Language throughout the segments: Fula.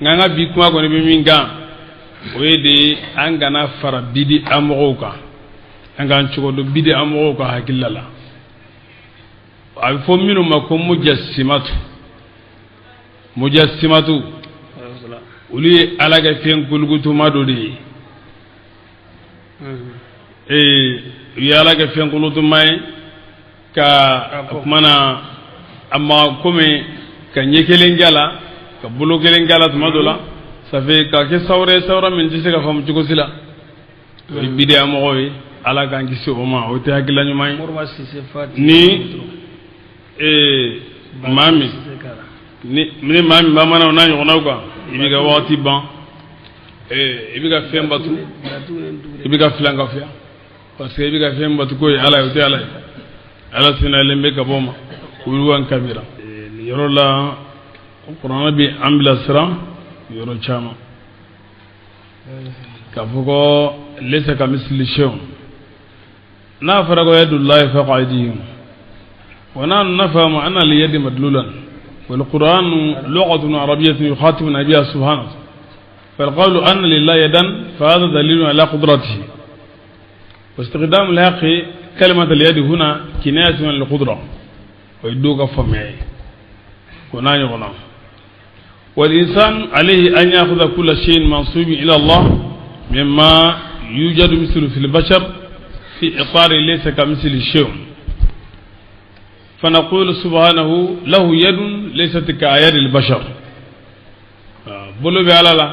nganga bi kuma ko ne bi minga o yede an gana fara bidi amogo ka an gan cugo do bidi amogo ka hakillala ay fo minu makum mujassimatu uli alaga fen gulgutu madodi ya alaga fen gulgutu mai ka mana amma kome ka nyekelen gala ka bulu kelen gala tumadola ça fait ka ke sawra min ci ka fam ci ko sila bidi amogo ala kan ci o ma o te hakila nyumay ni mami ni mami mama na onanyo ona kwa ibiga wati ban ibiga fembatu ibiga flanga fia parce que ibiga fembatu ko ala yote ala sina lembe ka boma uruwan kabira yoro la qur'an bi ambila sira yoro chama ka fugo lesa ka misli shaw na farago yadullahi faqaidihim wa nan nafhamu anna li yadi madlulan والقرآن لغة عربية يخاطبنا بها سبحانه فالقول أن لله يدا فهذا دليل على قدرته واستخدام الحق كلمة اليد هنا كناية من القدرة ويدوك فمعي ونعني غنام والإنسان عليه أن يأخذ كل شيء منصوب إلى الله مما يوجد مثله في البشر في إطار ليس كمثل الشيء فنقول سبحانه له يد ليست كيد البشر بلو بيالا لا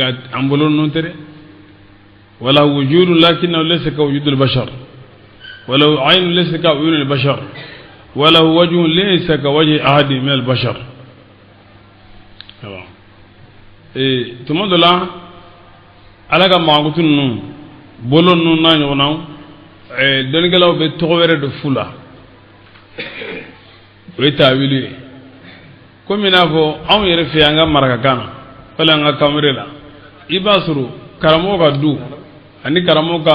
غاد امبلو نونتري ولا وجود لكنه ليس كوجود البشر ولو عين ليس كعيون البشر وله وجه ليس كوجه احد من البشر تمدلا على كما غتن بولو نون نانيو ناو دنگلاو be togwere do fula weta wili komi na fo an yere fe anga maraka kana wala anga kamerela ibasuru karamo ka du ani karamo ka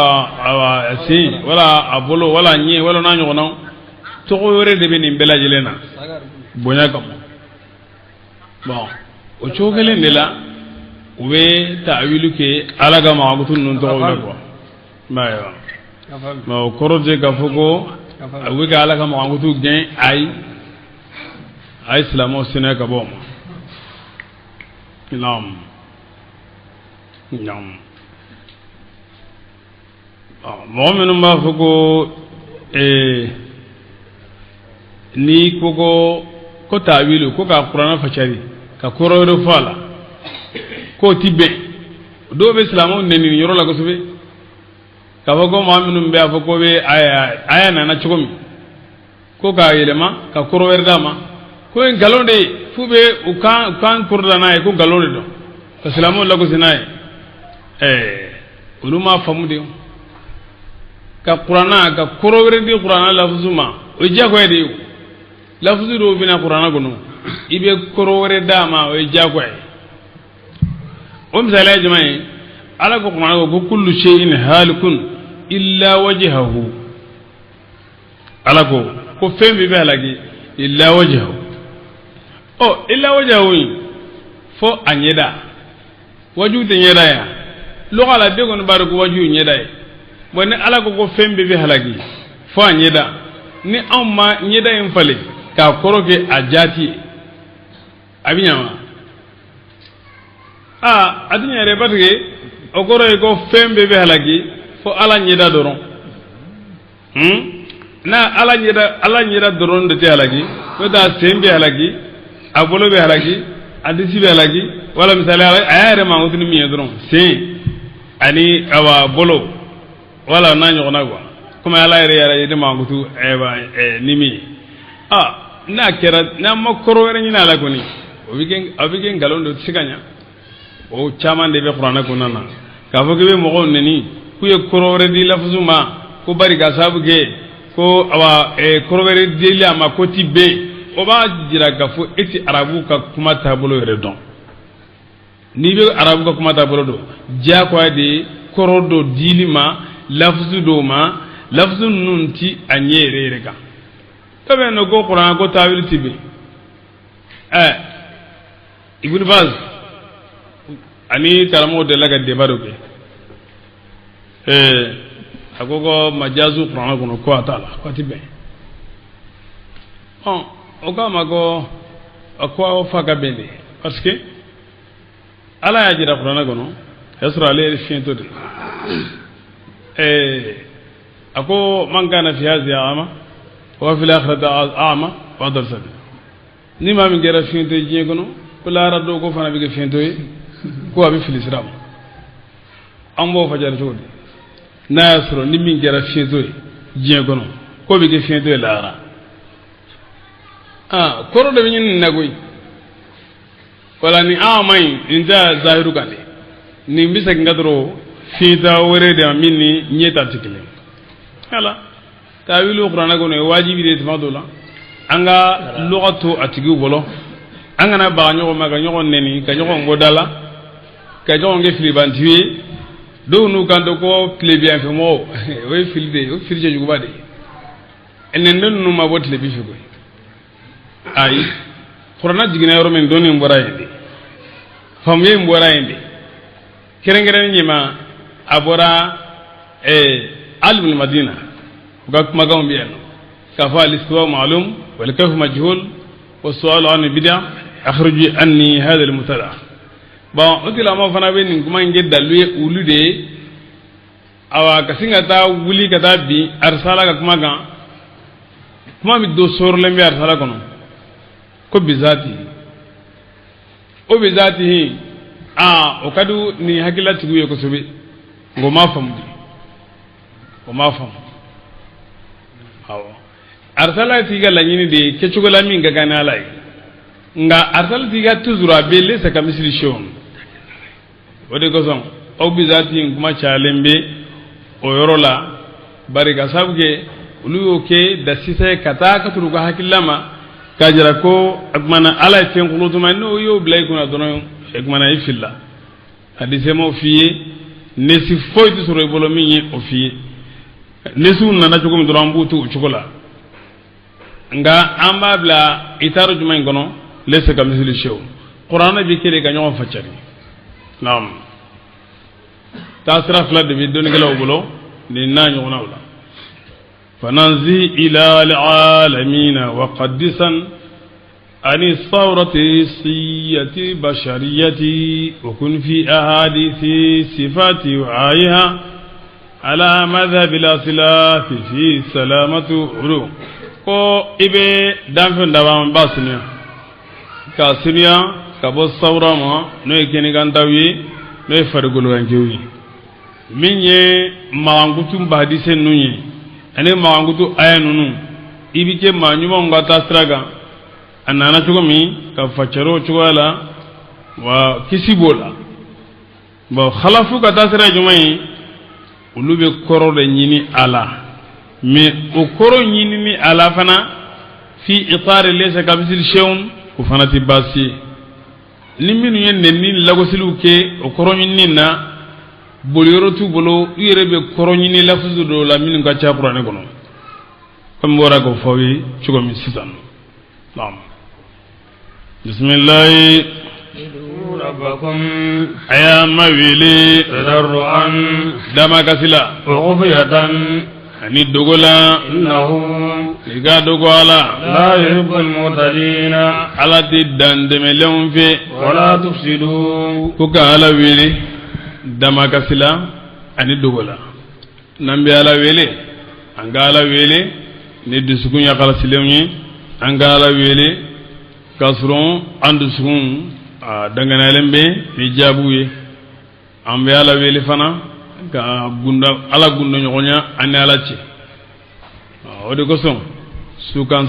asi wala abolo wala nye wala na nyona to ko yore de be ni bela jelena bonya kam bon o chogele ndela we ta'wilu ke alaga ma gutun nun to wala ko mayo ma o koroje ka fugo we ga alaga ma gutu gen ay islamo sene ka bom nam mu'minu ma fugo ni ko ta'wilu ko ka qur'ana fachari ka kororo fala ko tibe do be islamo neni yoro la ko sube ka fugo mu'minu be fugo be aya na chugomi ko ka yelema ka kororo dama ko en galonde fube u kan kurdana e ko galonde do islamu la ko sinae uluma famude ka qur'ana ka korowre di qur'ana lafzuma o jago e di lafzu do bina qur'ana gono ibe korowre dama o jago e o misala jama'i ala ko qur'ana ko kullu shay'in halikun illa wajhahu ala ko fembi be halagi illa wajhahu illa wajahu fo anyeda waju te nyeda ya lugala de gon bar ko waju nyeda e woni ala ko fembe be halagi fo anyeda ni amma nyeda en fale ka koroke ajati abinyama adinya re batge o goro e ko fembe be halagi fo ala nyeda doron na ala nyeda doron de te halagi ko da sembe halagi abolo be halagi adisi be halagi wala misali ayare ma ngutni mi yedron sen ani awa bolo wala na nyona gwa kuma ala yare yede ma ngutu nimi na kera na makoro were nyina la koni obigen galondo siganya o chaman de be qur'ana kunana ka fo be mo gon neni ku ye korore di lafzuma ko bari ga sabuge ko awa korore di la ma ko tibbe o ba jira ga fo eti arabu ka kuma tabulo yere don ni be arabu ka kuma tabulo do ja ko ade korodo dilima lafzu do ma lafzu nunti anyere rega tabe no go qur'an ko tawil tibe ibn baz ani karamo de la ga debaro ke agogo majazu qur'an kono ko atala ko tibe o ka mago akwa faga bende parce que ala ya jira qur'an kono yasra alayhi fiento de ako man kana fi hadhihi ama wa fil akhirati a'ma wa adal sabil ni ma min gera fiento je kono ko la rado ko fana bi fiento yi ko abi fil islam ambo fajar jodi na yasro ni min gera fiento je kono ko bi fiento la ra koro de nyin nagoy wala ni amay inda zahiru kale ni mbisa ngadro fiita wore de minni nyeta tikile ala tawilu qur'ana ko no wajibi de tamadola anga lughatu atigi bolo anga na ba nyogo maga nyogo neni ka nyogo ngodala ka nyogo nge fili bantiwi do nu kando ko ple bien fe mo we fili de o fili je bade enen nu ma bot le bi fi ko ay qur'ana jigina yoro men doni mborayende famye mborayende kerengere nyima abora alul madina gak magam biyan kafa al-istiwa ma'lum wal kayf majhul was-su'al an bid'a akhruj anni hadha al-mutada ba utila ma fana be nin kuma ngedda luye ulude awa kasinga ta wuli kata bi arsala ga kuma mi do sorle mi arsala kono ko bizati o bizati o kadu ni hakila tiguye ko sobe ngo ma fam awo arsala tiga la nyini de kechugo la minga gana lay nga arsala tiga tuzura belle sa kamisri shon wode ko son o bizati kuma chalembe o yorola bari ka sabge uluyo ke da sise kata ka turu ko hakilama kajara ko akmana ala ten qulutuma no yo blay kuna dono akmana ifilla hadise mo fiye nesi foyti soro bolo minye o fiye nesu nana jogo mi dorambu tu chukola nga amba bla itaru juma ngono lesa kam misli show qur'ana bi kele ga nyon faccari nam tasra fla de bi don gelaw bolo ni nañu wala fananzi ila alalamin wa qaddisan ani sawrati siyati bashariyati wa kun fi ahadithi sifati wa ayha ala madhhab al-aslaf fi salamatu ulu ko ibe danfen dawan basniya ka siniya ka bo sawra ma no ekeni gantawi no fargulu ganjewi minye mawangutum bahadise nunye ane mawangutu ayanunu ibike manyuma ngata straga anana chugomi ka facharo chugala wa kisibola bo khalafu ka tasra jumai ulube koro de nyini ala mais o koro nyini ni ala fana fi itar laysa kabisil shay'un ko fana tibasi liminu yenne ni lagosilu ke o koro nyini na boliro tu bolo yirebe koro nyini lafzu do la min ka cha qur'an kono kam wora ko fawi chugo mi sisan nam bismillah ربكم أيام ويلي تضرعا دما كسلا وخفية أني دوغلا إنه لقا دوغلا لا يحب المعتدين على تدان دملهم في ولا تفسدوا كوكا على ويلي دما كسلا أني دوغلا نمبي على ويلي أنغا على ويلي ندسكون يقال سلمي أنغا على ويلي كسرون أندسكون dangana lembe ni jabuye ambe ala weli fana ka gunda ala gunda nyonya ane ala ci o de ko son sukan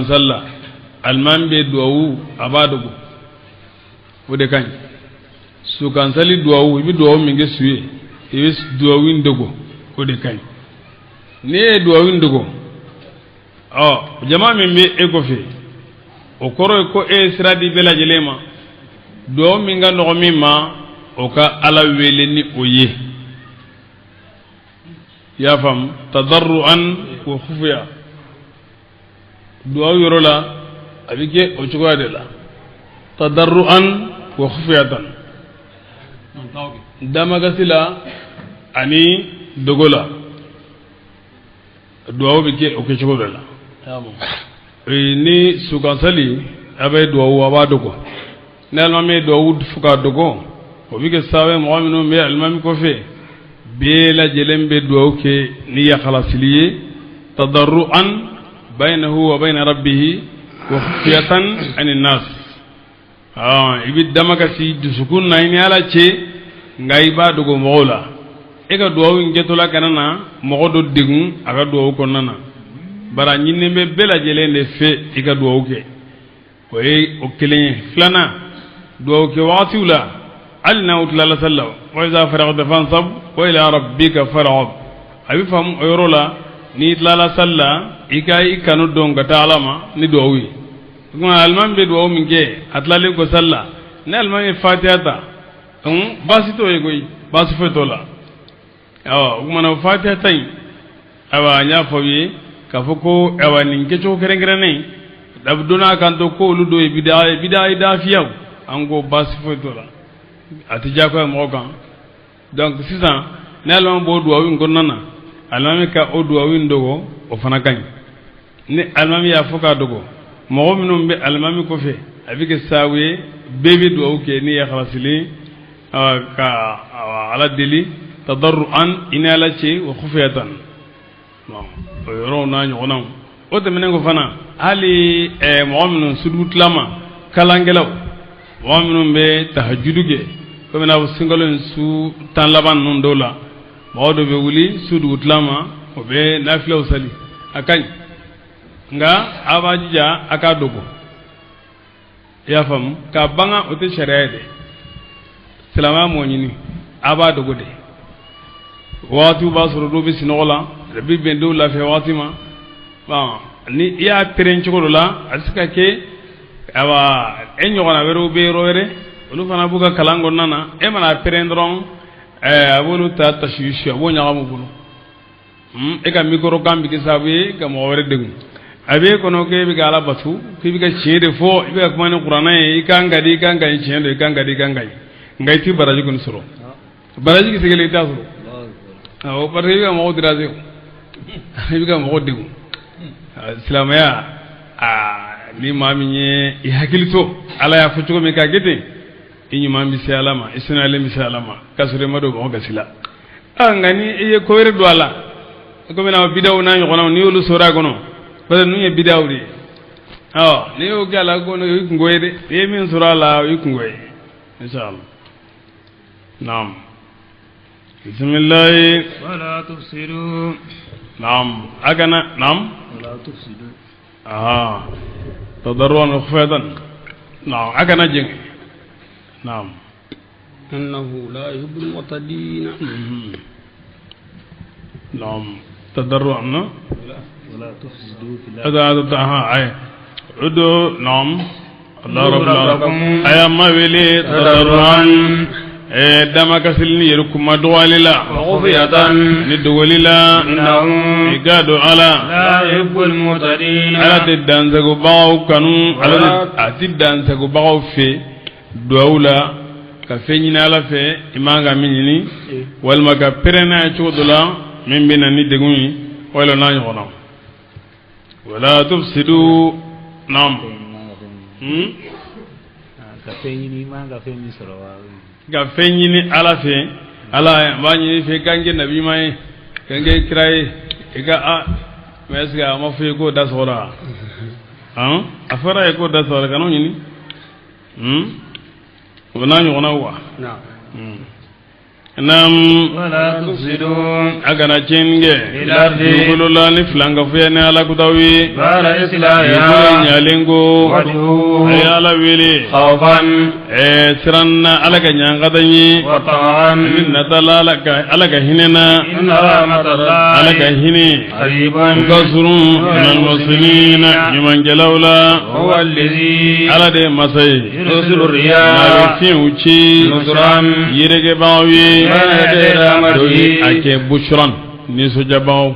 salla almambe duwu abadugo o de kan sukan sali duwu bi duwu mi nge suye e duwu ndego o de kan ne duwu ndego jama mi me e ko fe o koro ko e siradi bela jelema do minga no mimma o ka ala wele ni oye ya fam tadarruan wa khufiya do yorola abike o chugo de la tadarruan wa khufiyatan dama gasila ani dogola duwawu bi ke oke cogo bela ni sukansali abe duwawu aba dogo ne almami duwawu fuka dogo o bi ke sawe mɔgɔ minnu bɛ alimami kɔfɛ bɛɛ lajɛlen bɛ duwawu kɛ ni yakhalasili ye tadarru'an baynahu wa bayna rabbihi wa khufiyatan ani nas i bi dama kasi dusukun na ni ala cɛ nka i b'a dogo mɔgɔw la e ka duwawu in kɛtɔla kana na mɔgɔ dɔ degun a ka duwawu kɔnɔna na bara ɲininen bɛ bɛɛ lajɛlen de fɛ i ka duwawu kɛ o ye o kelen ye filanan duwawu kɛ wagatiw la hali n'aw tilala sali la wa iza faragta fansab wa ila rabbika farghab a bɛ faamu o yɔrɔ la n'i tilala sali la i ka i kanu dɔn ka taa ala ma ni duwawu ye kuma alimami bɛ duwawu min kɛ a tilalen ko sali la ni alimami ye fatiha ta baasi t'o ye koyi baasi foyi t'o la o kumana o fatiha ta in ayiwa n y'a fɔ aw ye k'a fɔ ko ayiwa nin kɛcogo kɛrɛnkɛrɛnnen a bɛ donna kan to ko olu dɔ ye bidaa ye daafiyaw an ko baasi foyi t'o la a tɛ diyagoya mɔgɔ kan donc sisan ni alimami b'o duwawu in kɔnɔna na alimami ka o duwawu in dogo o fana ka ɲi ni alimami y'a fɔ k'a dogo mɔgɔ minnu bɛ alimami kɔfɛ a bɛ kɛ sababu ye bɛɛ bɛ duwawu kɛ ni yakhalasili ka ala deli tadarru'an ini ala cɛ wa khufiyatan o yɔrɔw n'a ɲɔgɔnnaw o tɛmɛnen ko fana hali mɔgɔ minnu sudugutilama kalankɛlaw mɔgɔ minnu bɛ tahajudu kɛ komi n'a fɔ sunkalo in su 10 laban ninnu dɔw la mɔgɔ dɔ bɛ wuli sudugutilama o bɛ nafilaw sali a ka ɲi nka a b'a jija a k'a dogo i y'a faamu k'a banga o tɛ sariya ye dɛ silamɛya mɔgɔ ɲini a b'a dogo de waatiw b'a sɔrɔ dɔw bɛ sinɔgɔ la a bɛ bɛn dɔw lafiya waati ma ni i y'a peren cogo dɔ la a bɛ se ka kɛ e ɲɔgɔnna wɛrɛw bɛ yɔrɔ wɛrɛ olu fana b'u ka kalan kɔnɔna na e mana peren dɔrɔn a b'olu ta tasiwisi a b'o ɲagami bolo e ka mikoro kan bɛ kɛ sababu ye ka mɔgɔ wɛrɛ degun a b'e kɔnɔ k'e bɛ ka ala bato k'i bɛ ka tiɲɛ de fɔ i bɛ ka kuma ni kuranɛ ye i kan ka di i kan ka ɲi tiɲɛ don i kan ka di i kan ka ɲi nka i ti baraji kɔni sɔrɔ baraji kisɛ kelen i t'a sɔrɔ awɔ parce que i bɛ ka mɔgɔw déranger i bɛ ka mɔgɔw degun silamɛya ni maa min ye i hakili to ala y'a fɔ cogo min k'a kɛ ten i ɲuman bɛ se ala ma i sinalen bɛ se ala ma k'a sɔrɔ i ma don mɔgɔ gasi la nka ni i ye ko wɛrɛ don a la komi na bidaw n'a ɲɔgɔnnaw n'i y'olu sɔrɔ a kɔnɔ parce que ninnu ye bidaw de ye n'i y'o kɛ a la ko o y'i kungo ye dɛ n'i ye min sɔrɔ a la o y'i kungo ye inshallah naam bisimilayi wala tufsidu naam a kana naam wala tufsidu tadarruan wa khufyatan naam a kana jɛngɛ naam innahu la yuhibbul mu'tadin naam tadarruan wala tufsidu fil هذا أي عدو نعم الله رب العالمين أي ما ولي تضرعا دما كسلني يركم دواللا وخفية ندواللا إنهم يقادوا على لا يحب المعتدين على تدان سكو باو كانوا على تدان سكو باو في دولا كفيني على في إمانغا مني والما كبرنا يشودلا من بيننا ندعوني ولا نانيونا ولا تفسدوا نعم ga fenyini ala fe ala bani fe kange nabi mai kange kirai ega mesga ma fe ko da sora afara ko da sora kanu nyini wana nyona wa nam wala tufsidu agana chenge kulula ni flanga fuya ni ala kutawi bara islahiha nyalengo wadu ayala wili khawfan siranna ala ka nyangadanyi wa ta'an inna talala ka ala ka hinena inna rahmatallahi ala ka hini qariban kasrun minal muslimina nyuman jalawla huwa alladhi ala de masai yursilu riyaha fi uchi nusran yirege bawi ake bushran ni sojabaw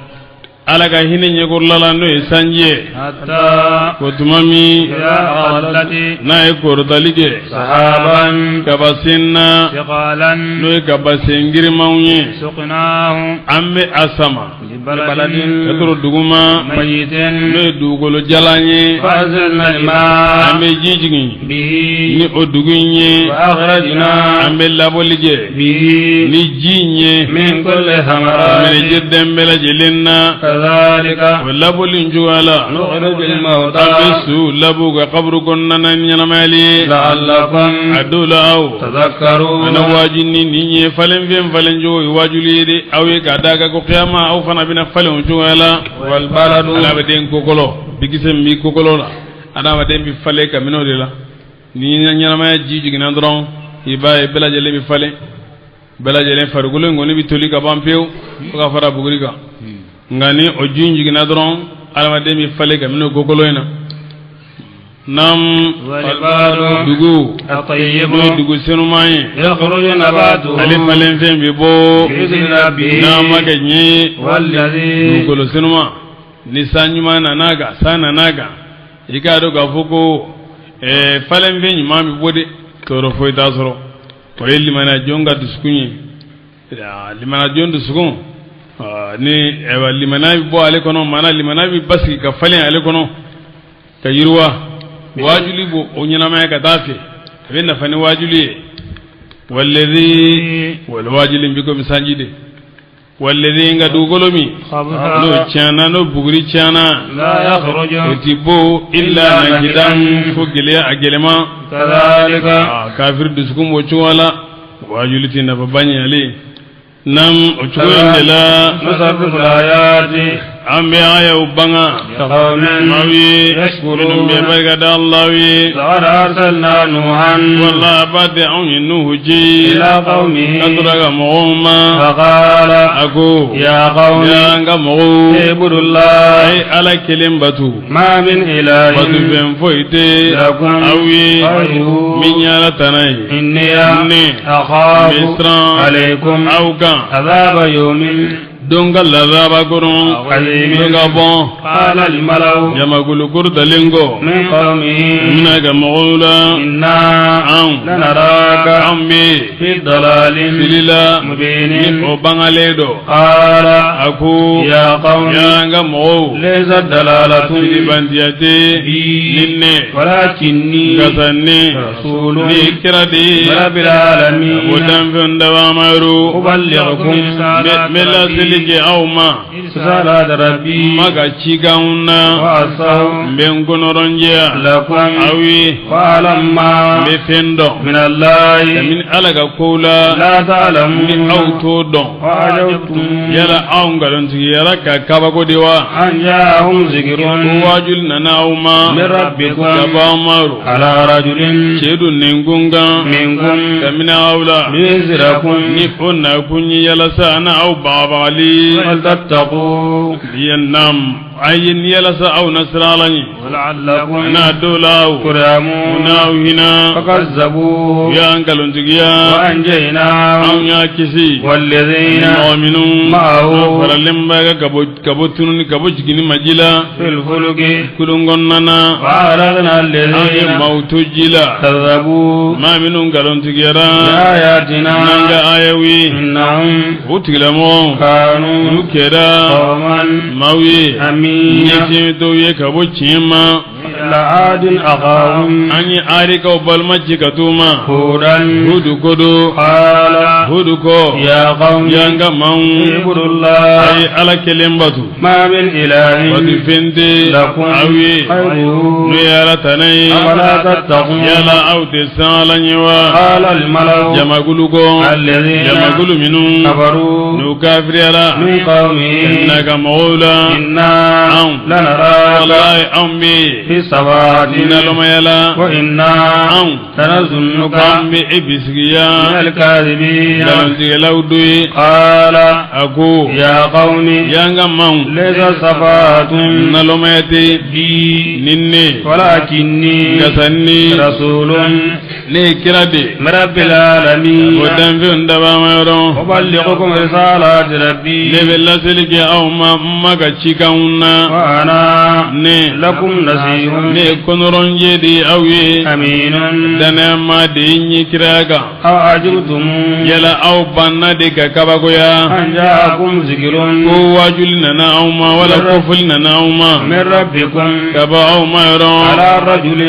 ala ka hinne nyekurlala no sanje hatta ko tumami ya qallati na e kordalige sahaban kabasinna thiqalan no kabasengir mawnye suqnahu amme asama baladin kadro duguma mayitin no dugolo jalanye fazalna lima amme jijigi bihi ni odugunye wa akhrajna amme labolige bihi ni jinye min kulli thamarat amene jiddem bela jelenna kadhalika labolin juwala nukhrijul mawta abisu labu ga qabru konna nan nyanamali la'allakum adula aw tadhakkarun ana wajini ninye falen fem falen jo wajuli de awe ka daga ko qiyama aw fana bina falen juwala wal baladu ala be den kokolo bigisem mi kokolo la ada ma den bi fale ka mino de la ni nyanamaya jiji gina dron ibaye bela jele bi fale bela jele fargulo ngoni bi toli ka bampeu ka fara bugurika ngani o junji gina dron ala de mi fale ka mino kokolo ina nam walibadu dugu at-tayyibu dugu senu maye yakhruju nabatu alif malen fem bi bo bi'izni rabbi nama ga nyi walladhi kokolo senu ma ni sanyuma na naga sana naga ikado ga fuko falen fe nyima mi bode toro foi tasoro ko yelli mana jonga duskunyi limana jondu sukun ni ewa limana bi bo ale kono mana limana bi baski ka falen ale kono ka yirwa wajuli bo onyana ma ka tafe benna fani wajuli walladhi wal wajilin biko misanjide walladhi nga dugolomi no chana no buguri chana la yakhruju utibo illa najidan fogile agelema kadhalika kafir duskum wochwala wajuliti na babani ali nam ochwendela nusabbihu ayati ambe aya ubanga qawman mawi yashkurun be bargada allahi laqad arsalna nuhan walla bade on nuhuji ila qaumihi adraga muumma faqala ako ya qaumi ya nga mu ibudullah ay ala kelim batu ma min ilahin batu ben foite lakum awi ghayruhu min yala tanai inni misra akhafu alaykum auka adhaba yawmin donga lazaba kono donga bon qala al malaw jamagulu kurdalingo min qaumihi mina ga mawla inna am lanaraka ambi fi dalalin silila mubinin o bangaledo qala aku ya qaumi ya nga mo laysa dalalatun bandiyate ninne walakinni gasanni rasulun ni kiradi rabbil alamin wodan fenda wa maru uballighukum mela silike awma risalata rabbi maga cigaunna wa asaw ben gonoronje lakum awi wa lamma be fendo min allahi min alaga kola la ta'lamun ni auto don wa ajabtum yala awngalon tigi yala ka kaba ko diwa an ja'ahum zikrun wajul nana awma min rabbikum kaba maru ala rajulin cedu ningunga minkum kamina awla liyunzirakum ni onna kunyi yala sana aw babali ولتتقوا لينام ayin yalasa aw nasralani ولعلكم na dolaw ترحمون na hina فكذبوه ya angalon tigiya وأنجيناه am ya kisi والذين mu'minun معه faralem baga kabotun kabojigini majila في الفلك kulungonnana وأغرقنا ay الذين mautujila كذبوا ma minun galon tigiyara بآياتنا nanga ayawi إنهم utigilamo كانوا ukeda قوما mawi أمين yake to ye kabo cima لعاد أخاهم anyi arika balma jikatuma هودا hudu kodo قال hudu ko يا قوم yanga maun اعبدوا الله ay ala kelembatu ما من إله wadu fende لكم awi غيره no yala tanai أفلا تتقون yala awte sala nyewa قال الملأ jamagulu ko الذين jamagulu minu كفروا no kafiri ala من قومه innaka mawla إنا am لنراك wallahi ambi في الصفات نلميلا وإنا أو لنظنك كم بإبسكيا من الكاذبين لودي قال أكو يا قوم يانغام ليس صفات نلميتي بي نني ولكني غسني رسول ne kira de من رب العالمين wadan fi ndaba mayoro أبلغكم رسالات ربي ne be lasilike aw ma maga cikanna وأنا ne لكم نصيح ne konoronje di aw ye أمين dana ma de nyi kiraga أو أعجبتم yala aw banna de ka kabagoya أن جاءكم ذكر ko wajuli nana aw ma wala ko fuli nana aw ma من ربكم kaba aw mayoro على رجل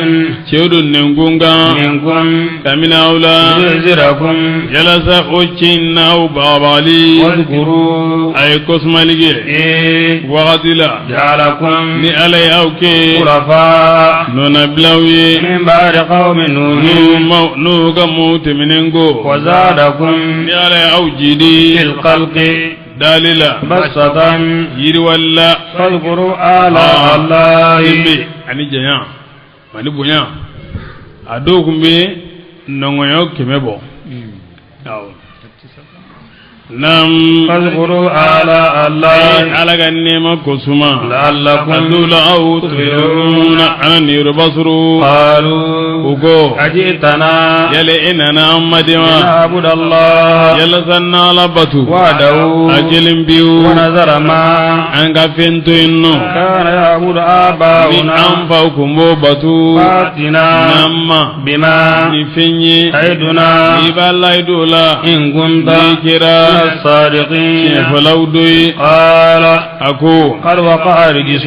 cewdo nengunga منكم kamina awla لينذركم yala sa o cinna aw babali واذكروا ay kosmalige إيه wakati la جعلكم ni alay aw ke خلفاء nona bilawye من بعد قوم نوح nu ga mawte minengo وزادكم ni alay aw في jidi الخلق dalila بسطة yiri walla فاذكروا آلاء الله imbe ani janya mani bonya ado kumbe nongoyo kemebo aw nam فاذكروا آلاء الله alaga nema kosuma لعلكم adula aw tuyuna anani rubasru قالوا ugo أجئتنا yale inana amadima لنعبد الله yala sanna labatu وحده akelin biyu ونذر ما an ka fento inno كان يعبد ni آباؤنا an fa kumbo batu فاتنا namma بما ni fenye تعدنا ni balla idola إن كنت ni من kira الصادقين falawdoyi قال ako قد وقع رجس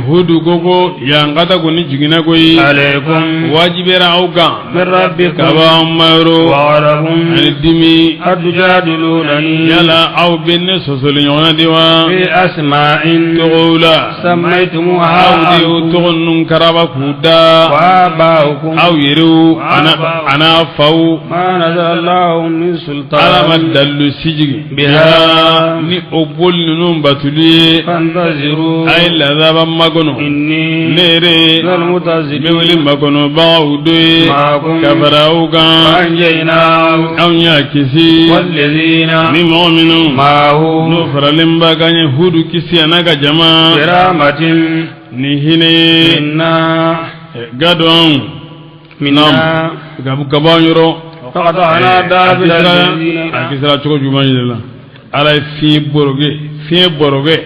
hudu koko yankata kuni jigina koyi عليكم wajibera auka من ربكم kaba mayro وعلكم ani dimi قد تجادلونني yala aw benne sosoli ɲɔgɔnna di wa في أسماء togola سميتموها aw de o أنتم togo nun karaba k'u da وآباؤكم aw yerew ana faw ما نزل الله من ala ma سلطان dallu sijigi biha ni o bol ninnu batuli ye فانتظروا ay lazaba makono إني nere للمتزدين be weli makono bagaw do ye معكم kafaraw kan فأنجيناه aw y'a kisi والذين ni mɔgɔ minnu معه n'o faralen b'a kan ye hudu kisi a n'a ka jama برحمة ni hinɛ ye منا gadɔn منا gabaw yɔrɔ فقطعنا دابر الذين a kisira cogo juman yɛrɛ la ala ye fiɲɛ bɔrɔgɛ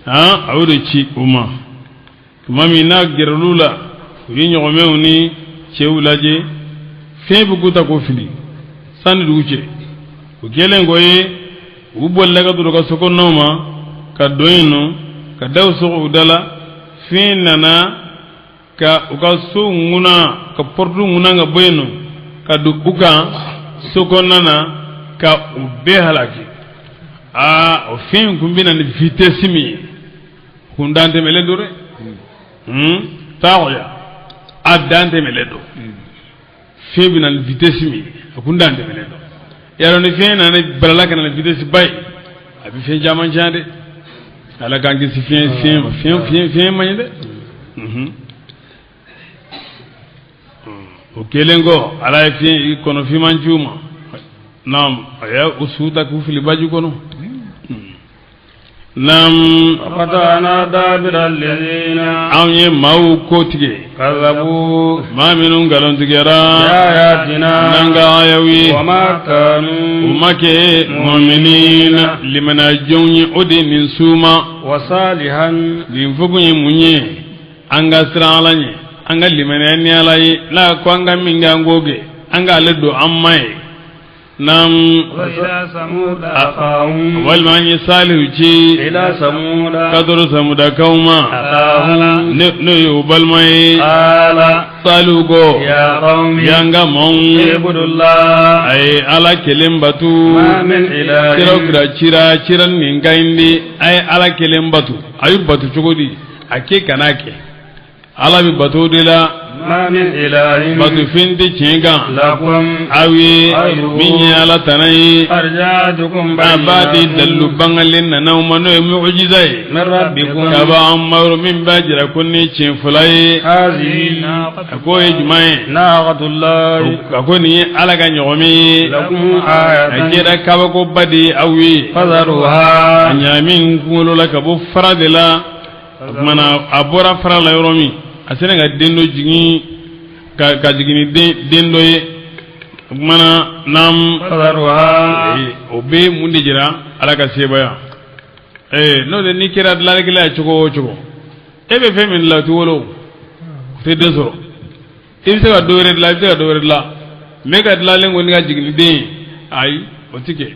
a y'o de ci o ma tuma min n'a gɛrɛlu la u ye ɲɔgɔnmɛw ni cɛw lajɛ fiɲɛ bɛ k'u ta ko fili sanni dugu cɛ o kɛlen kɔ ye u bolila ka don ka so kɔnɔnaw ma ka don yen nɔ ka daw sɔgɔ u da la fiɲɛ nana ka u ka so ŋuna ka pɔrɔtu ŋuna ka bɔ yen nɔ ka don u kan so kɔnɔna na ka u bɛɛ halaki o fiɲɛ kun bɛ na ni vitesse min ye kun dan tɛmɛlen don dɛ taagoya a dan tɛmɛlen don fiɲɛ bɛ na ni vitesse min ye a kun dan tɛmɛlen don yarɔ ni fiɲɛ nana balala ka na ni vitesse ba ye a bɛ fiɲɛ caman tiɲɛ dɛ ala k'an kisi fiɲɛ man ɲi dɛ o kelen kɔ ala ye fiɲɛ kɔnɔ fiman ciw ma naam a ye o su ta k'u fili baji kɔnɔ naam فقطعنا دابر الذين anw ye maaw ko tigɛ كذبوا maa minnu nkalon tigɛra بآياتنا n'an ka ayaw ye وما o كانوا ma kɛ mɔminiina limanadenw ye o de nin suuma وصالحا nin fokun ye mun ye an ka siran ala ɲɛ an ka limanaya ni ala ye n'a ko an ka min kɛ an k'o kɛ an k'ale don an ma ye naam وإلى ثمود أخاهم walima an ye salihu ci إلى ثمود kadoro samudakaw ma أخاهم n'o ye o balima ye قال salihu ko يا قوم yanga maaw اعبدوا الله a ye ala kelen batu ما من إله kiraw kira cira nin ka ɲi a ye ala kelen batu a y'u batu cogo di a kɛ kana kɛ ala bɛ bato de la ما من إله batu finti chenga لكم awi min ala tanai أرجعتكم abadi dallu bangalin na naumano mu'jizai من ربكم kaba amaru min bajira kunni chenfulai هذه akoy jumai ناقة الله akoni alaga nyomi لكم آية ajira kaba ko badi awi فذروها anyamin kumulo la kabu faradela mana abora farala yoromi asene ga dendo jigi ka jigini dendo ye mana nam فذروها obe mundi jira ala ka sebaya no de ni kira dala gila chugo ebe fe min la tuwolo te desoro ibse ga dore la me ga dala lengo ni ga jigini de ay otike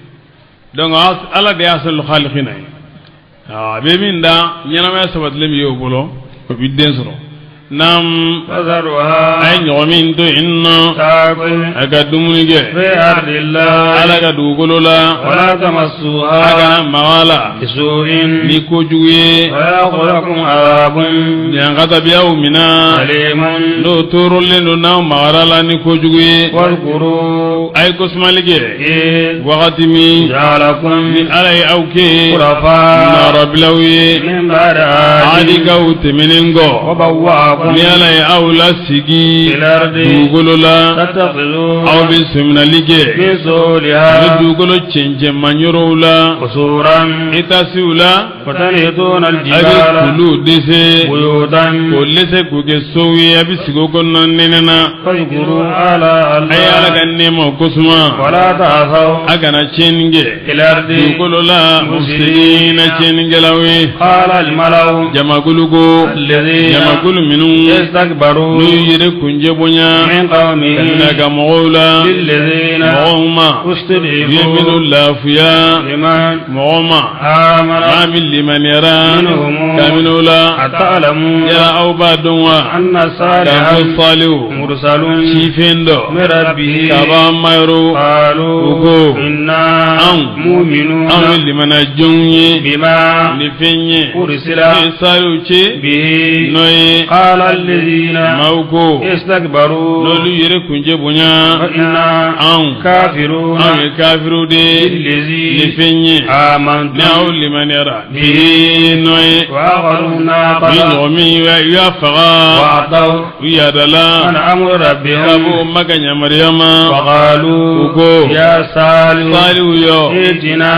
donc ala de asal khaliqina be min da nyana ma sabat lem yo bolo ko bi desoro nam فذروها ay nyomin to inna تاكل aga dumunige في أرض الله ala ga dugolola ولا تمسوها aga mawala بسوء ni ko juye ويأخذكم عذاب nyangata biyaw mina أليم do torolle no na mawala ni ko juye واذكروا ay ko smalige إذ wakati mi جعلكم ala ay awke خلفاء narabilawi من بعد adi عاد gaw temenengo وبوأكم ni ala ay awla sigi في الأرض dugolola تتخذوا aw bi simnalige من ni سولها dugolo chenje manyorola قصورا itasiula وتنحتون abi الجبال kulu dese بيوتا ko lese ko ke sowi abi sigo ko non nenena فاذكروا آلاء ay ala الله kan nemo kusuma ولا تعثوا agana chenge في الأرض dugolola musina chenge lawe قال الملأ jamagulugo الذين jamagulu minu يستكبرون nu yire kunje bonya من قومه daga mola للذين mooma استضعفوا yeminu lafiya لمن mooma آمن amil liman yara منهم kaminula أتعلمون yara aw ba donwa أن صالحا kabu salihu مرسل chifendo من ربه kaba mayro قالوا ugo إنا amil مؤمنون liman jonye بما ni fenye أرسل ni salihu che به noye قال الذين mauko استكبروا lolu yere kunje bonya فإنا an كافرون an kafiru de ni بالذي fenye آمنت ni aw liman yara bihi noye وآخرون min ناقض nomi ya faga وأعطوا ya dala عن أمر ربهم kabu maganya maryama وقالوا ugo يا صالح salihu yo ائتنا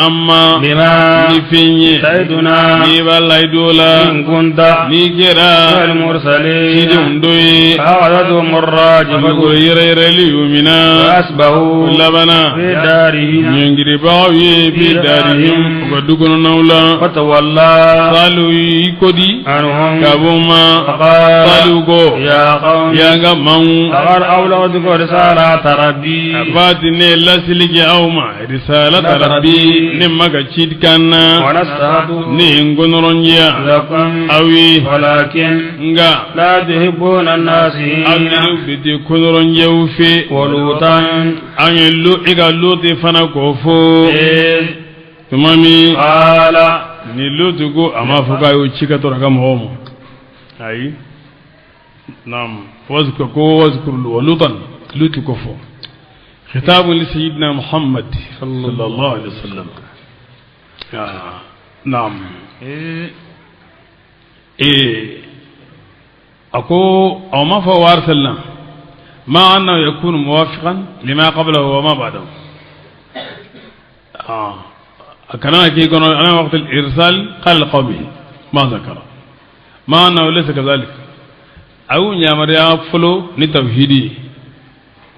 amma بما ni fenye تعدنا ni balai dola إن كنت ni kera من المرسلين sidi undoyi فأخذتهم الراجفة ko yere yere li yumina فأصبحوا labana في دارهم nyangiri bawi bi darihim ko dugono nawla فتولى salu ikodi عنهم kabuma فقال salu go يا قوم yanga man فقد أولدكم رسالة ربي abati ne lasiligi awma risalata rabbi ne maga chidkanna ونستهد ne ngonoronja لكم awi ولكن nga لا تحبون الناسين anu biti konoronja ufe ولوطا anu lu iga luti fana kofo إذ tumami قال ni lutu go ama fuka yu chika to raga momo ai nam wazkur lutan lutu kofo خطاب لسيدنا محمد صلى الله عليه وسلم نعم أكو أو ما فوارسلنا ما أنه يكون موافقا لما قبله وما بعده كنا كي يكون أنا وقت الإرسال قال لقومه ما ذكر ما أنه ليس كذلك أو نعمر يا فلو نتوحيدي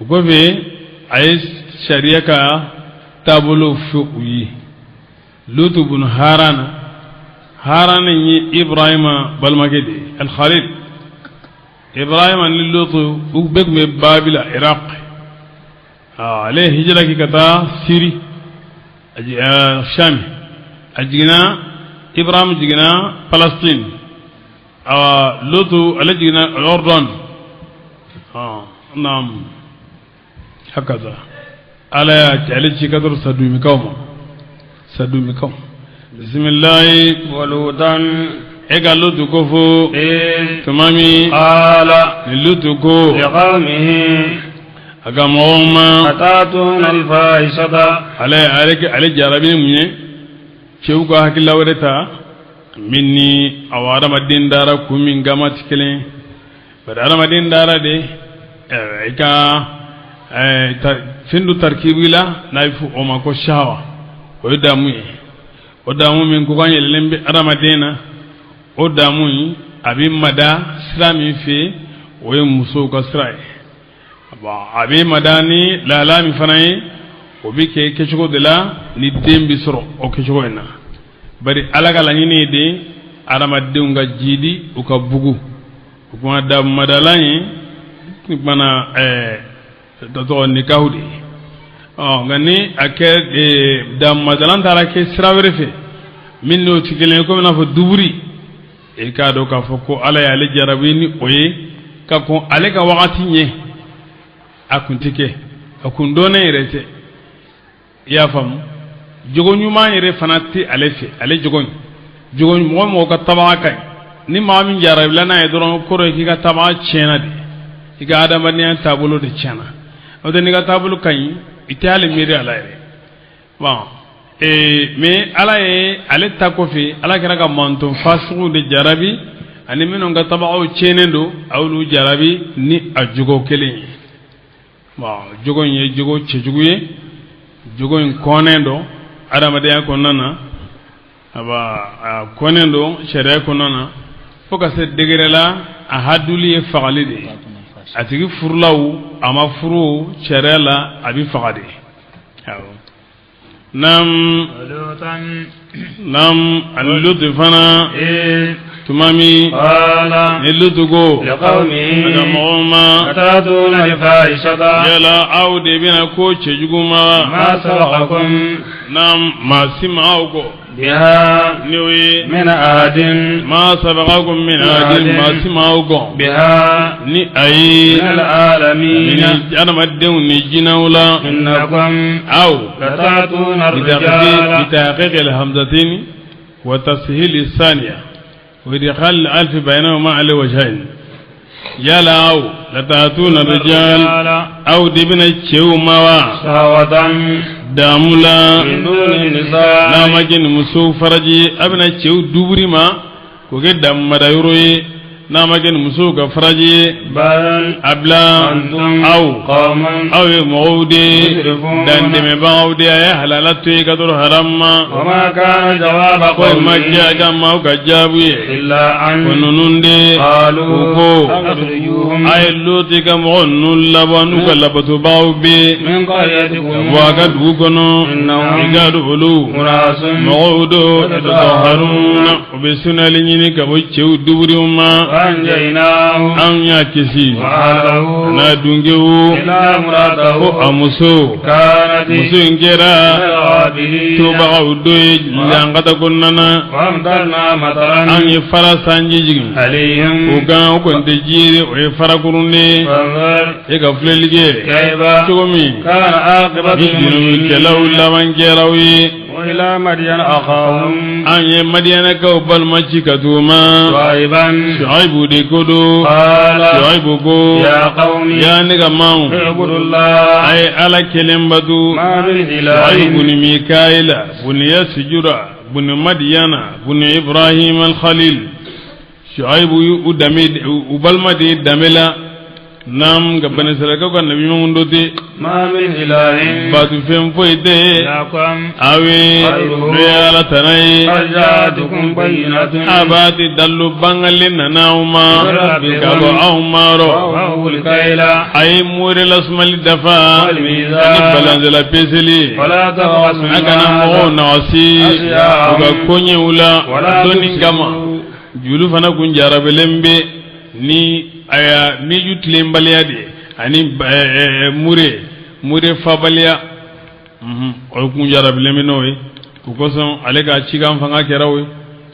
وكفي عيس شريعة تابلو فوقي لوتو بن هاران إبراهيم بالمجدي الخليل إبراهيم اللوتو بك من بابل العراق عليه هجرة كتا سيري شام أجينا إبراهيم جينا فلسطين لوتو على جينا الأردن نعم هكذا على تعليق كدر سدومي كوم بسم الله ولوطا ga lutu ko fo tumami qala lutu ko liqawmihi aga mawma atatuna alfahisata ale jarabi munye cew ko hakilla wadata minni awara madin dara kumin gama tikelen badara madin dara de ika findu tarkibila naifu o mako shawa o damu min ko ganye lembe aramadena o damu abi mada islami fi o muso ko sray ba abi madani la la mi fanayi o bi ke kechugo de la ni dembi soro o kechugo ena bari alaga la ni de aramadunga jidi o ka bugu ko da madalani mana to ni kawdi ngani ake da madalan tara ke sirawere fe min no tikelen ko na fo duburi e ka do ka fo ko ala ya le jarabini oye ka ko ale ka wakati nye akuntike akundone irete ya fam jogo nyuma yere fanati ale fe ale jogo mo ka tabaka ni ma min jarab lana e doron ko ro ki ka taba chena de iga adama ni tabulo de chena o de ni ka tabulo kan itali miri ala ere bon mais ala e ale takofi ala kira ka manton fasu de jarabi ani minon ga tabao chenendo awlu jarabi ni ajugo kelen bon jogo nye jogo chejuguye jogo en konendo adama de ko nana aba konendo shere ko nana foka se degere la a haduli e fagalide atigi furlaw ama furu cherela abi fagade nam al-lutfana tumami qala nilutugo liqawmi agamoma atatuna alfahishata yala aude bina ko chejuguma ma sabaqakum nam masimaugo biha niwi min ahadin ma sabaqakum min ahadin masimaugo biha ni ayi min alalamin ni anamadden ni jinawla innakum aw latatuna arrijala بتحقيق الهمزتين وتسهيل الثانية وإدخال الألف بينهما على وجهين يلا أو لتأتون الرجال أو دبنا الشيوما شهوة دامولا من دون النساء لا مجن مسو فرجي أبنا الشيو دبري ما وقد دام مدايروي نامكن مسوك فرجي بل أبلا أو قوم أو مغودي دندم باودي يا حلالتي كدر حرما وما كان جواب قوم قومه جاء ما كجابي إلا أن وننندي قالوا أخرجوهم أي لوتي كمغن لبنو كلبتو باوبي من قريتكم وقد وكنوا إنهم إقادوا ألو أناس مغودو يتطهرون وبسنة لنيني كبوشيو دبريوما أنجيناه أن يكسي وأهله نادونجو إلا امرأته أمسو كانت مسو إنكرا من الغابرين توبا أودوي لأنقذ كننا وأمطرنا مطرا أن يفرا سانجيجي عليهم وكان وكنت جيري ويفرا كروني فانظر يكفل لجي كيف تومي كان عاقبة يجنو كلاو لمن كراوي وإلى مدين أخاهم أن يمدينا كوبال ماشي كتوما شعيبا شعيب دي كدو قال شعيب كو يا قوم يا نغماو اعبدوا الله أي على كلمة ما من شعيب إله بن ميكائيل بن يسجر بن مدينة بن إبراهيم الخليل شعيب وبالمدي دملا نام قبل سلكه كان نبي مندوتي ما من إله باتو فين فويته لكم أوي ريال تناي جاءتكم بينة أباتي دلو بانغلين ناوما كابو أومارو وهو الكيل أي موري لسمال دفا والميزان بلانزلا بيسلي ولا تبغسوا أكنا مغو نوسي وكوني ولا ولا دوني كما جولو فانا كون جاربلمبي ni aya ni jutlim baliyade ani mure fabaliya o kun jarab leminowe ko son ale ga cigam fanga kerawe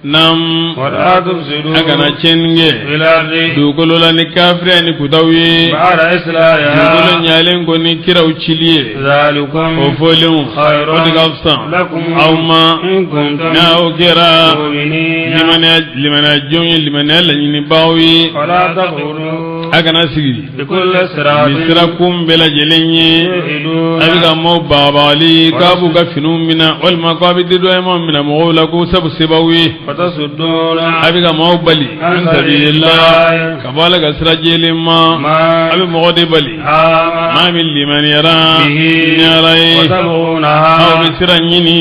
nam ولا تفسدوا agana cenge في الأرض dugukolo la ni kafiri ni kutaw ye بعد إصلاحها dugukolo nyalen ko ni kiraw ciliye ذلكم o folen خير o diga fsan لكم awma إن كنتم na o kera مؤمنين limana jonye limana la nyini bawi ولا تقولوا agana sigi بكل صراط misira kumbela jelenye تؤمنون abiga mo babali kabu ga finumina wal maqabid do mo mina mo la ko sabu sebawi وتصدون abiga mo bali an sabilillah kabala ga sirajelima ما abi mo de bali ma min liman yara به yarai وتبغونها aw misira nyini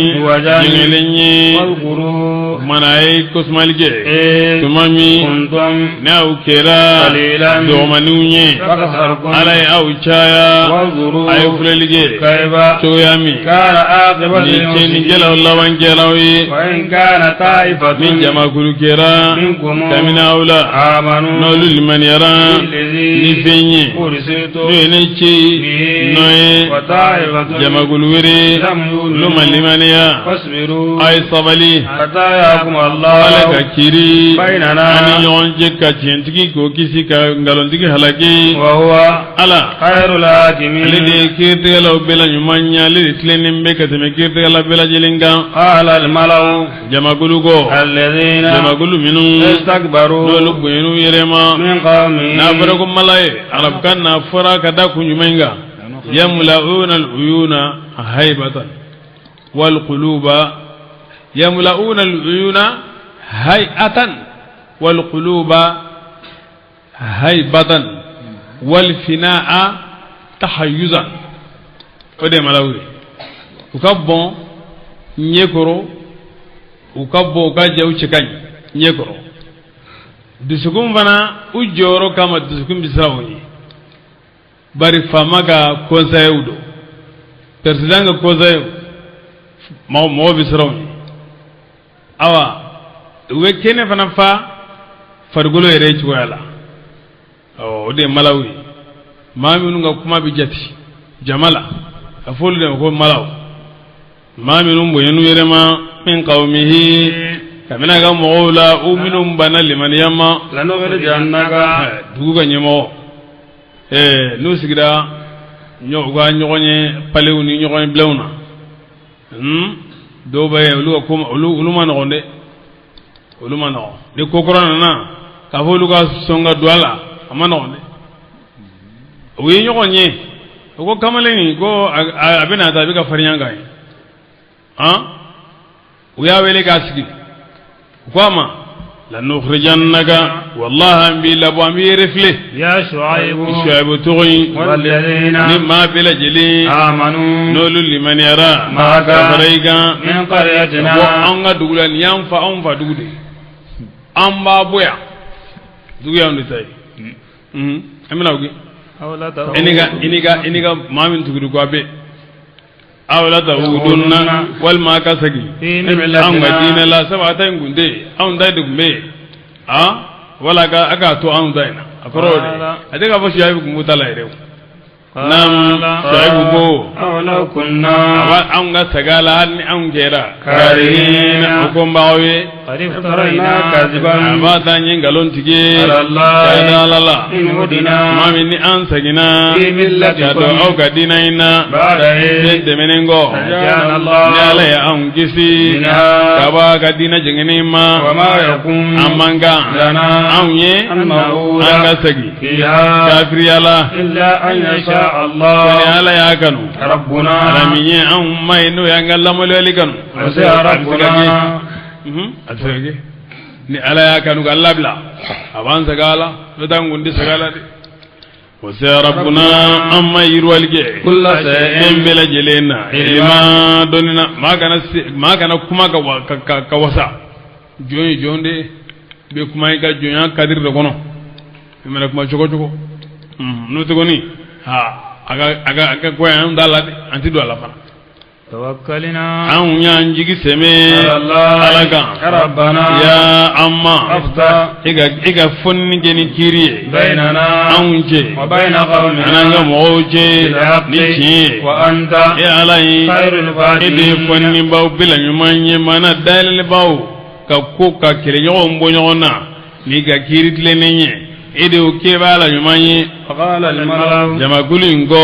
jelenye واذكروا manai kosmalge إذ tumami كنتم na ukera قليلا do manunye فكثركم alai au chaya وانظروا ay fulelige كيف toyami كان عاقبة ni cheni المفسدين gela lawan gelawi وإن كان طائفة min jama kulu kera منكم kamina aula آمنوا no liman yara ni بالذي fenye أرسلت no ne chi به noye وطائفة jama kulu were لم no يؤمنوا malimaniya فاصبروا ay sabali حتى يحكم ala الله ka kiri بيننا ani yonje ka chentigi ko kisi ka ngalondigi halaki وهو ala خير ale الحاكمين de kirtigala bela nyumanya ale de tilenin be ka teme kirtigala bela jelinga قال الملأ jamagulu go الذين jamagulu minu استكبروا nolu bwenu yerema من قومه na farago malaye arab kan na fara kada kunyumenga yamlauna al-uyuna haybatan wal quluba yamlauna al-uyuna hayatan wal quluba haybatan wal finaa tahayyuzan ode malawi ukabon nyekoro ukabbo ka jaw cikany nyekoro dusugum bana ujoro kama dusugum bisrawni bari famaga konsayudo persidanga konsayu mo bisrawni awa we kene fana fa fargolo yere ci wala o de malawi maminu nga kuma bi jati jamala afolu de ko malaw maminu mbo yenu yere ma min qawmihi kamina ga mola uminum bana liman yamma lanukhrijannaka duga nyemo no sigira nyoga nyogonye palewni nyogonye blewna do baye lu ko lu man gonde lu man no de kokorona na ka folu ga songa douala amana gonde wi nyogonye ko kamaleni ko abena ta bi ka farinyanga ويا ويلك أسكي وقاما لنخرجنك والله أنبي لابو أمي رفله يا شعيب تغي والذين مما بلا جلي آمنوا نولو لمن يرى معك كفريقا من قريتنا وأنغا دولا ينفع أنفع دولي أمبا بويا دوغي أمي تاي أمنا وكي إنيغا مامين تغيرو قابي awla tawudunna wal ma kasagi an madina la sabata ngunde an dai dugme wala ga aga to an daina afrode adiga bo shiyabi kumbuta la irew nam shaibu go awla kunna an ga sagala ni an gera karin ko mbawe qarif tarayna kaziban abata nyingalon tige Allah la in hudina mami ni an sagina fi millatikum do au ga dinaina ba'da de menengo jana Allah ni ala ya an gisi kaba ga dina jengene ma wa ma yakun amanga lana anye anga sagi fiha kafriyala illa an yasha Allah ni ala ya kanu rabbuna alamiye an mai no ya ngalla mo leli kanu wa rabbuna asage ni ala ya kanu ga Allah bla aban sagala dangundi sagala de wa rabbuna amma yirwalge kullu shay'in bela jelena ilma donina magana kuma ka wasa joni jonde be kuma ga jonya kadir de kono mena kuma chogo no to goni ha aga ko yan dalade anti do ala fana tawakkalna an yan jigi seme alaga rabbana ya amma afta iga fonni geni kiriye bainana anje wa baina qawmina ananga moje ni ci wa anta ya alai khairul fatihin ide fonni baw bila nyumanye mana dalil baw ka ko ka kele ɲɔgɔn bɔ ɲɔgɔn na ni ka kiiri tilennen ye e de o kɛ b'a la ɲuman ye jamakulu in kɔ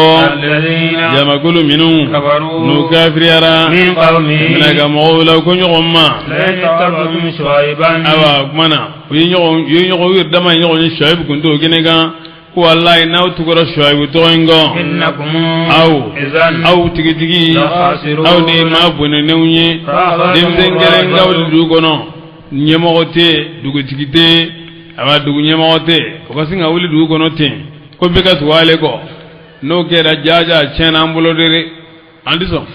jamakulu minnu n'u kafiriyara mina ka mɔgɔw la ko ɲɔgɔn ma awa kuma na u ye ɲɔgɔn u yɛrɛ dama ye ɲɔgɔn ye Shuaibu kun t'o kɛnɛ kan ko walayi n'aw tugura Shuaibu tɔgɔ in kɔ aw tigitigi aw de ye maa bɔnɛnenw ye denmisɛn kelen k'aw de dugu kɔnɔ ɲɛmɔgɔ tɛ dugutigi tɛ aba dugu ɲɛmɔgɔ tɛ o ka sin ka wuli dugu kɔnɔ ten ko bɛɛ ka tugu ale kɔ n'o kɛra jaja tiɲɛna an bolo de an tɛ sɔn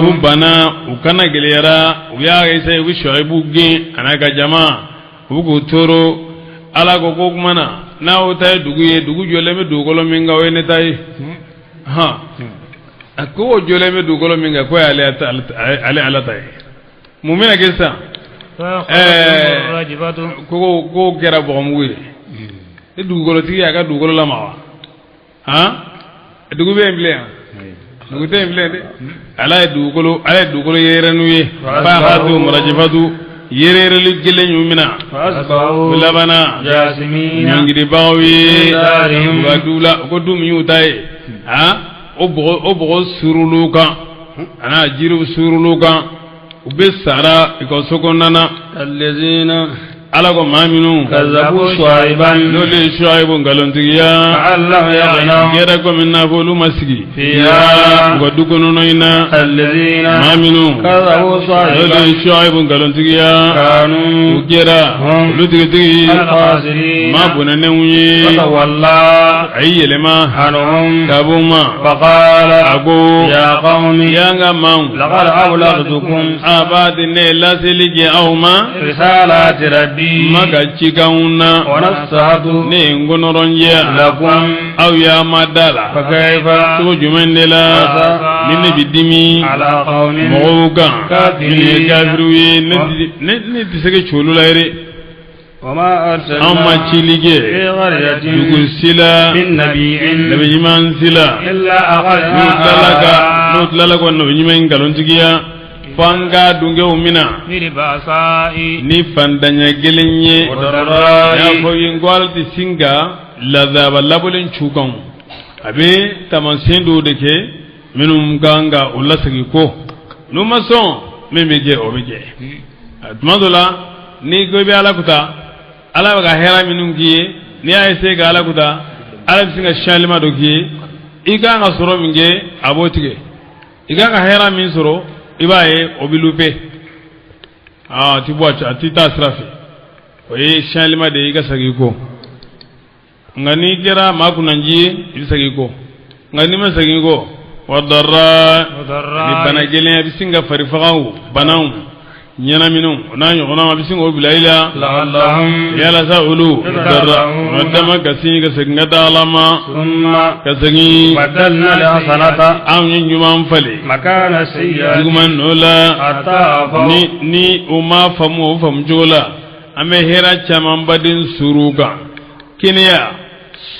u banna u kana gɛlɛyara u y'a essayer u bɛ Shuaibu gɛn a n'a ka jama u bɛ k'u tɔɔrɔ ala ko ko kuma na n'aw ta ye dugu ye dugu jɔlen bɛ dugukolo min kan o ye ne ta ye a ko o jɔlen bɛ dugukolo min kan ko ale ala ta ye mun bɛna kɛ sisan ko kɛra bɔgɔmugu ye ni dugukolotigi y'a ka dugukolo lamaga dugu bɛ yen bilen dugu tɛ yen bilen dɛ ala ye dugukolo yɛrɛ n'u ye fa'akhadhu murajifatu yerereli gelen yu mina labana nyangiribaaw ye ugadula ko dum yu taye o bogo surulu kan ana jiru surulu kan u be sara iko sokonnana allazina ala ko maaminu kazabu Shuaiban lole Shuaibu ngalontigiya Allah ya gera ko minna bolu masigi fiya ko dukono noina allazina maaminu kazabu Shuaiban lole Shuaibu ngalontigiya kanu gera lutigitigi alqasiri ma bunane unyi walla ayyelema hanum kabuma faqala ago ya qaumi ya ngamam laqad awlaqtukum abadine lasiligi awma risalati rabbi maka cikanuna ne ngonoronja lakum aw ya madala fakaifa to jumendela minne bidimi ala qawmin mawuga kafirin kafiruye ne tisege chululaire wama arsalna amma cilige dugusila min nabiyyin sila illa aqalna nutlaka wa nabiyyin galontigiya fanga dunge umina ni fandanya gelenye ya ko yingwal ti singa lazaba labulen chukan abe tamansindo deke minum ganga ulasagi ko numason memege obege atmadola ni gobe ala kuta ala ga hera minum giye ni ayse ga ala kuta ala singa shalima dogiye iga nga soro minge abotige iga ga hera min soro ibaye obilupe tibwacha atita srafi oye shalima de iga sagiko ngani gera makunanji ibisagiko ngani masagiko wadarra ni banagele bisinga farifaqaw banaw nyana minu nanyo ona bisinga obilaila la'allahum yala sa'ulu darra wadama kasinga sagngata alama summa kasagi badalna la sanata am nyuma mfale makana sayya guman nola atafa ni uma famu jola ame hera chaman badin suruga kiniya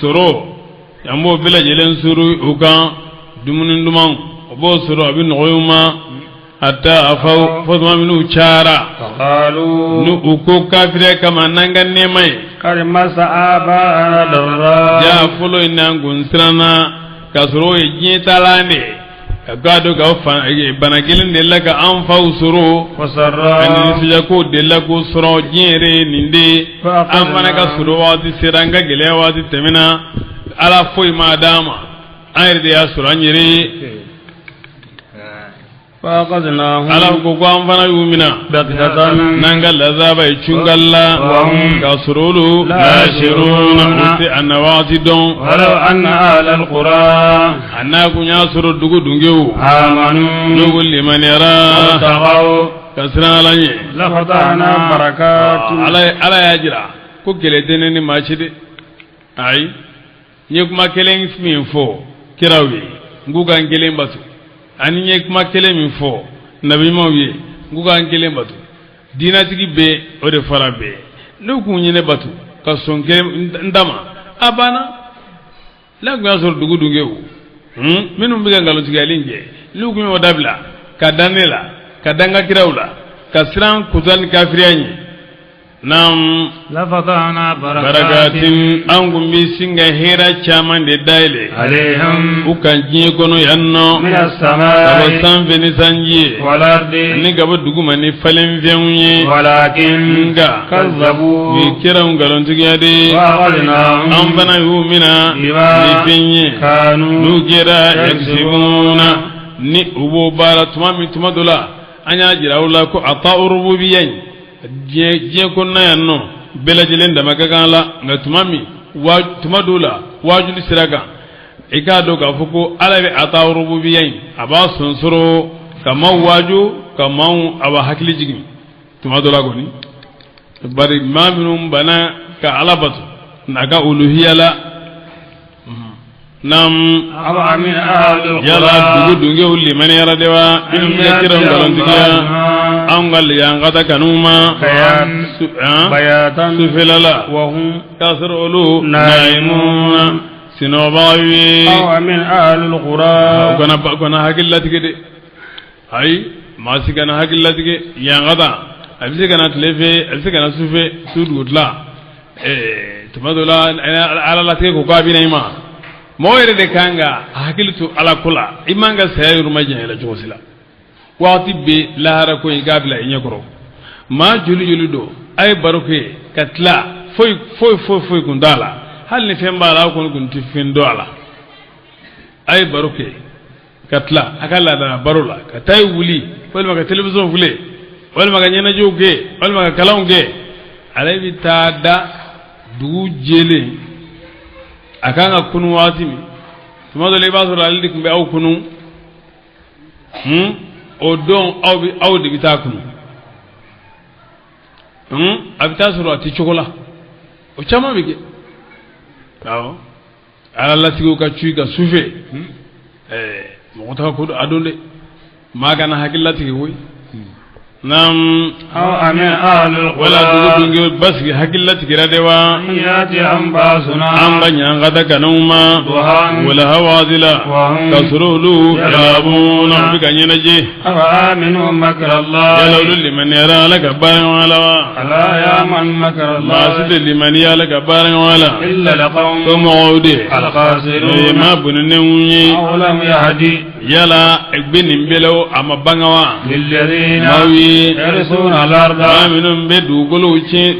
suro yambo bila jelen suru ukan dumunin duman obo suru abin noyuma hatta afaw fadma minu chara qalu nu uko kafire kama nangan nemai kar masa aba darra ya fulo inangun sirana kasuro yi talane gado ga fa banagilin de laka an fausuro wasarra an sija ko de lako suro jere ninde an fana ka suro wati siranga gele wati temina ala foi madama ayre de asura nyere faqadnahu ala ko ko an fana yumina baqatan nangal azaba chungalla wa hum kasurulu la shiruna uti anawati don wala anna ala alqura anna kunya suru dugu dungewu amanu dugu liman yara taqaw kasra lanye la fatana barakatu ala yajira ko geledene ni machide ay nyekuma kelen min fo kirawi nguga ngelen batu ani nyekuma kelen min fo nabi mawiye nguga ngelen batu dinatigi be o de fara be nuku nyine batu ka sonke ndama abana la gwa sor dugu dungewu minum biga ngalo tigalinge nuku mi odabla ka danela ka danga kirawla kasiran kutan kafiriyanye nam لفتحنا barakatin an gumbi singa hera chaman de daile عليهم ukan jiye kono yanno من kaba السماء sanfe ni sanjiye والأرض ni gaba duguma ni falen fenye ولكن nga كذبوا ni kiran galontigiya de وأخذناهم an fana yu mina بما ni fenye كانوا nu kera yaksibuna ni ubo bara tuma min tuma dola anya jira wala ko ata'u rububiyyan je konna yanno belajilen da magagan la nga tuma mi wa tuma dola wajuli siraga ika do ga fuko alabe ata'u rububiyyan aba sunsuro kama waju kama aba hakili jigmi tuma dola goni bari maminum bana ka alabatu naga uluhiyya la nam أو من أهل yala القرى dugu dunge ulli mani yara dewa in ga kiran galantiya an galli an gata kanuma بياتا su filala وهم kasar olu نائمون sinobawi أو من أهل القرى kona hakilla tige de ai masu kana hakilla tige yan gata abise kana tlefe abise kana sufe su dudla tumadola ala la tige ko gabi na ima moyere de kanga hakilitu ala kula imanga sayuru majin la josila waqti be lahara ko igabla inyakoro ma juli do ay baruke katla foy gundala hal ni femba la ko gunti findo ala ay baruke katla akala da barula katay wuli wal maga television fule wal maga nyana joge wal maga kalonge alay bi tada du jele akanga kunu watimi tuma do le ba so laldi kumbe aw kunu o don aw de bita kunu abita so ati chokola o chama bige aw ala la tigo ka chui ga sufe mo ta ko adonde magana hakilla tigi woy nam أو من أهل القرى wala dugu dungi bas hakilla tigi radewa يأتي أنباسنا an banya ngada kanuma ضحى wala hawadila وهم kasrulu yalabuna bika nyenaje أفأمنوا مكر الله yalawlu liman yara laka bayan wala ألا يأمن مكر الله masu liman yara laka bayan wala إلا لقوم ko mawde الخاسرون ma bunne unyi أو لم يهدي yala egbinin belaw ama bangawa للذين mawi يرثون الأرض aminun be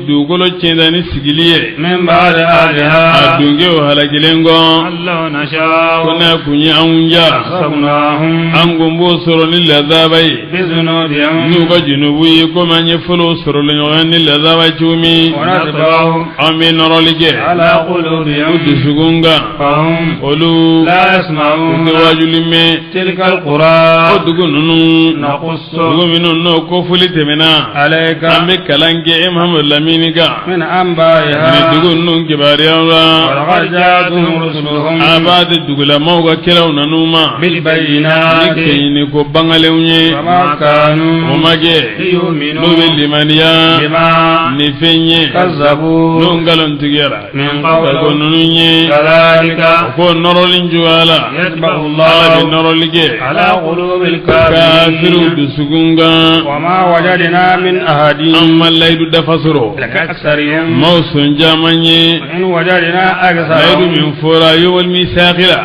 dugolo da ni sigiliye من بعد أهلها adunge o halagilengo لو نشاء kuna kunyi anunja أصبناهم an gumbo soro ni lazabai بذنوبهم nuga junubu yi ko manye folo soro le nyogan ni lazabai chumi ونتبعهم ame norolige على قلوبهم udusugunga فهم olu لا يسمعون wajulime تلك القرى odugu nunu نقص dugu minu no ko fuli temena عليك ambe kalange Muhammad Lamini ga من ni أنبائها dugu nun kibariyawa ولقد جاءتهم رسلهم abade dugula mawga kiraw nanuma بالبينات ni ko bangalewunye وما كانوا omage ليؤمنوا nobe limaniya بما ni fenye كذبوا nungalon tigera من ko قبل nununye كذلك ko norolin juwala يتبع ala be الله norolige على قلوب kafiru الكافرين dusugunga وما وجدنا من أحد amma laydu dafasoro أكثرهم mawsun jamanye وإن وجدنا laydu أكثرهم min fura yowal misaqila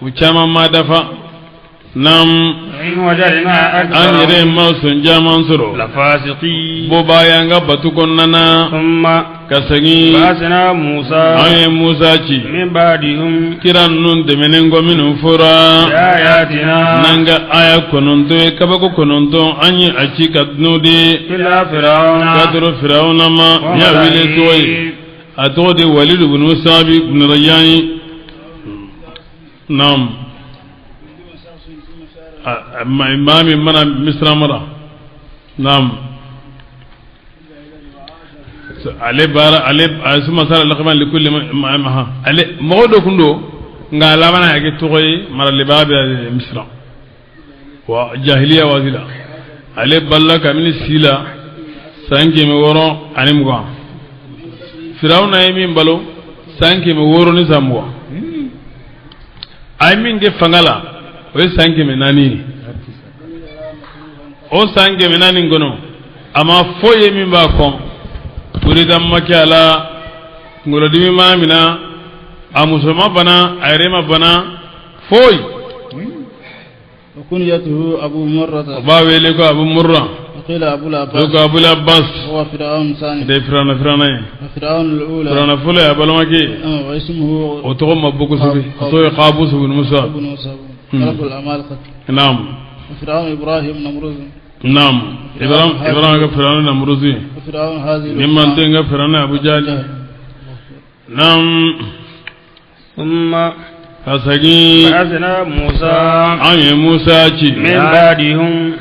ucama ma dafa nam وإن وجدنا an أكثرهم yere mawsun jaman soro لفاسقين bo bayanga batu konnana ثم kasagi بعثنا موسى aye musa ci من بعدهم kiran nun demenengo minu fura بآياتنا nanga aya kononto e kabako kononto anyi aci kadnudi إلى فرعون kadro firawna ma ya wile toy atodi walid ibn sabi ibn rayani nam amma imami mana misra mara nam ale bara ale asuma sala lakman likulli ma ale modo kundo nga lamana yake toy mara libabe misra wa jahiliya wazila ale balla kamini sila sanke me woro anim go firawna yemi mbalo sanke me woro ni samwa ay min ge fangala o sanke me nani o sanke me nani ngono ama foye min ba kon puri dam makala ngoro dimi mamina amusoma bana ayrema bana foy وكنيته أبو مرة باويلي كو أبو مرة وقيل أبو العباس لو أبو العباس هو فرعون ثاني ده فرعون فرعون الأولى فرعون فلة أبو المكي واسمه وتقوم أبوك سبي أصوي قابوس بن موسى رب الأمالقة نعم وفرعون إبراهيم نمروز نعم إبراهيم فرعون نمروزي وفرعون هذه ممن تنقى فرعون أبو جهل نعم ثم أسجي بعثنا موسى عن موسى من بعدهم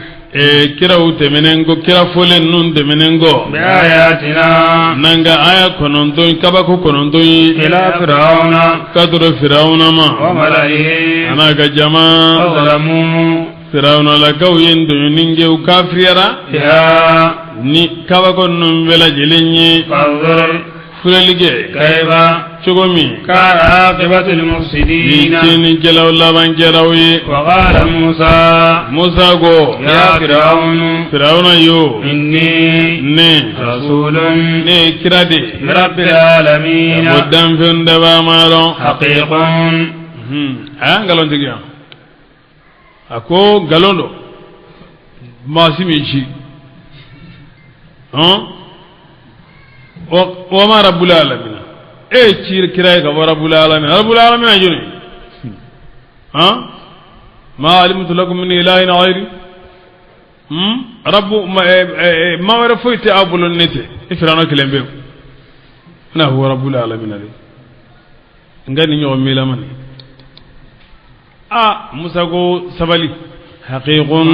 kiraw temenengo kira folen nun temenengo بآياتنا nanga aya kononton kabako kononton إلى فرعون kadro firawna ma وملئه anaga jama فظلموا firawna la gawyen do ninge u kafriara بها ni kabako nun bela jelenye فانظر fulalige كيف chogomi كان عاقبة المفسدين ni jelaw laban jerawi وقال موسى musa go يا فرعون firawna yo إني ne رسول ne kirade من رب العالمين ودam fende ba maro حقيق aya ngalon tigiya ako galondo masimi وما رب العالمين چير كراي کا رب العالمين جوني ما علمت لكم من اله غيري رب ما ورفيت ابل النت افرانا كلام بيو انا هو رب العالمين علي ngani ñoo mila man musa go sabali haqiqun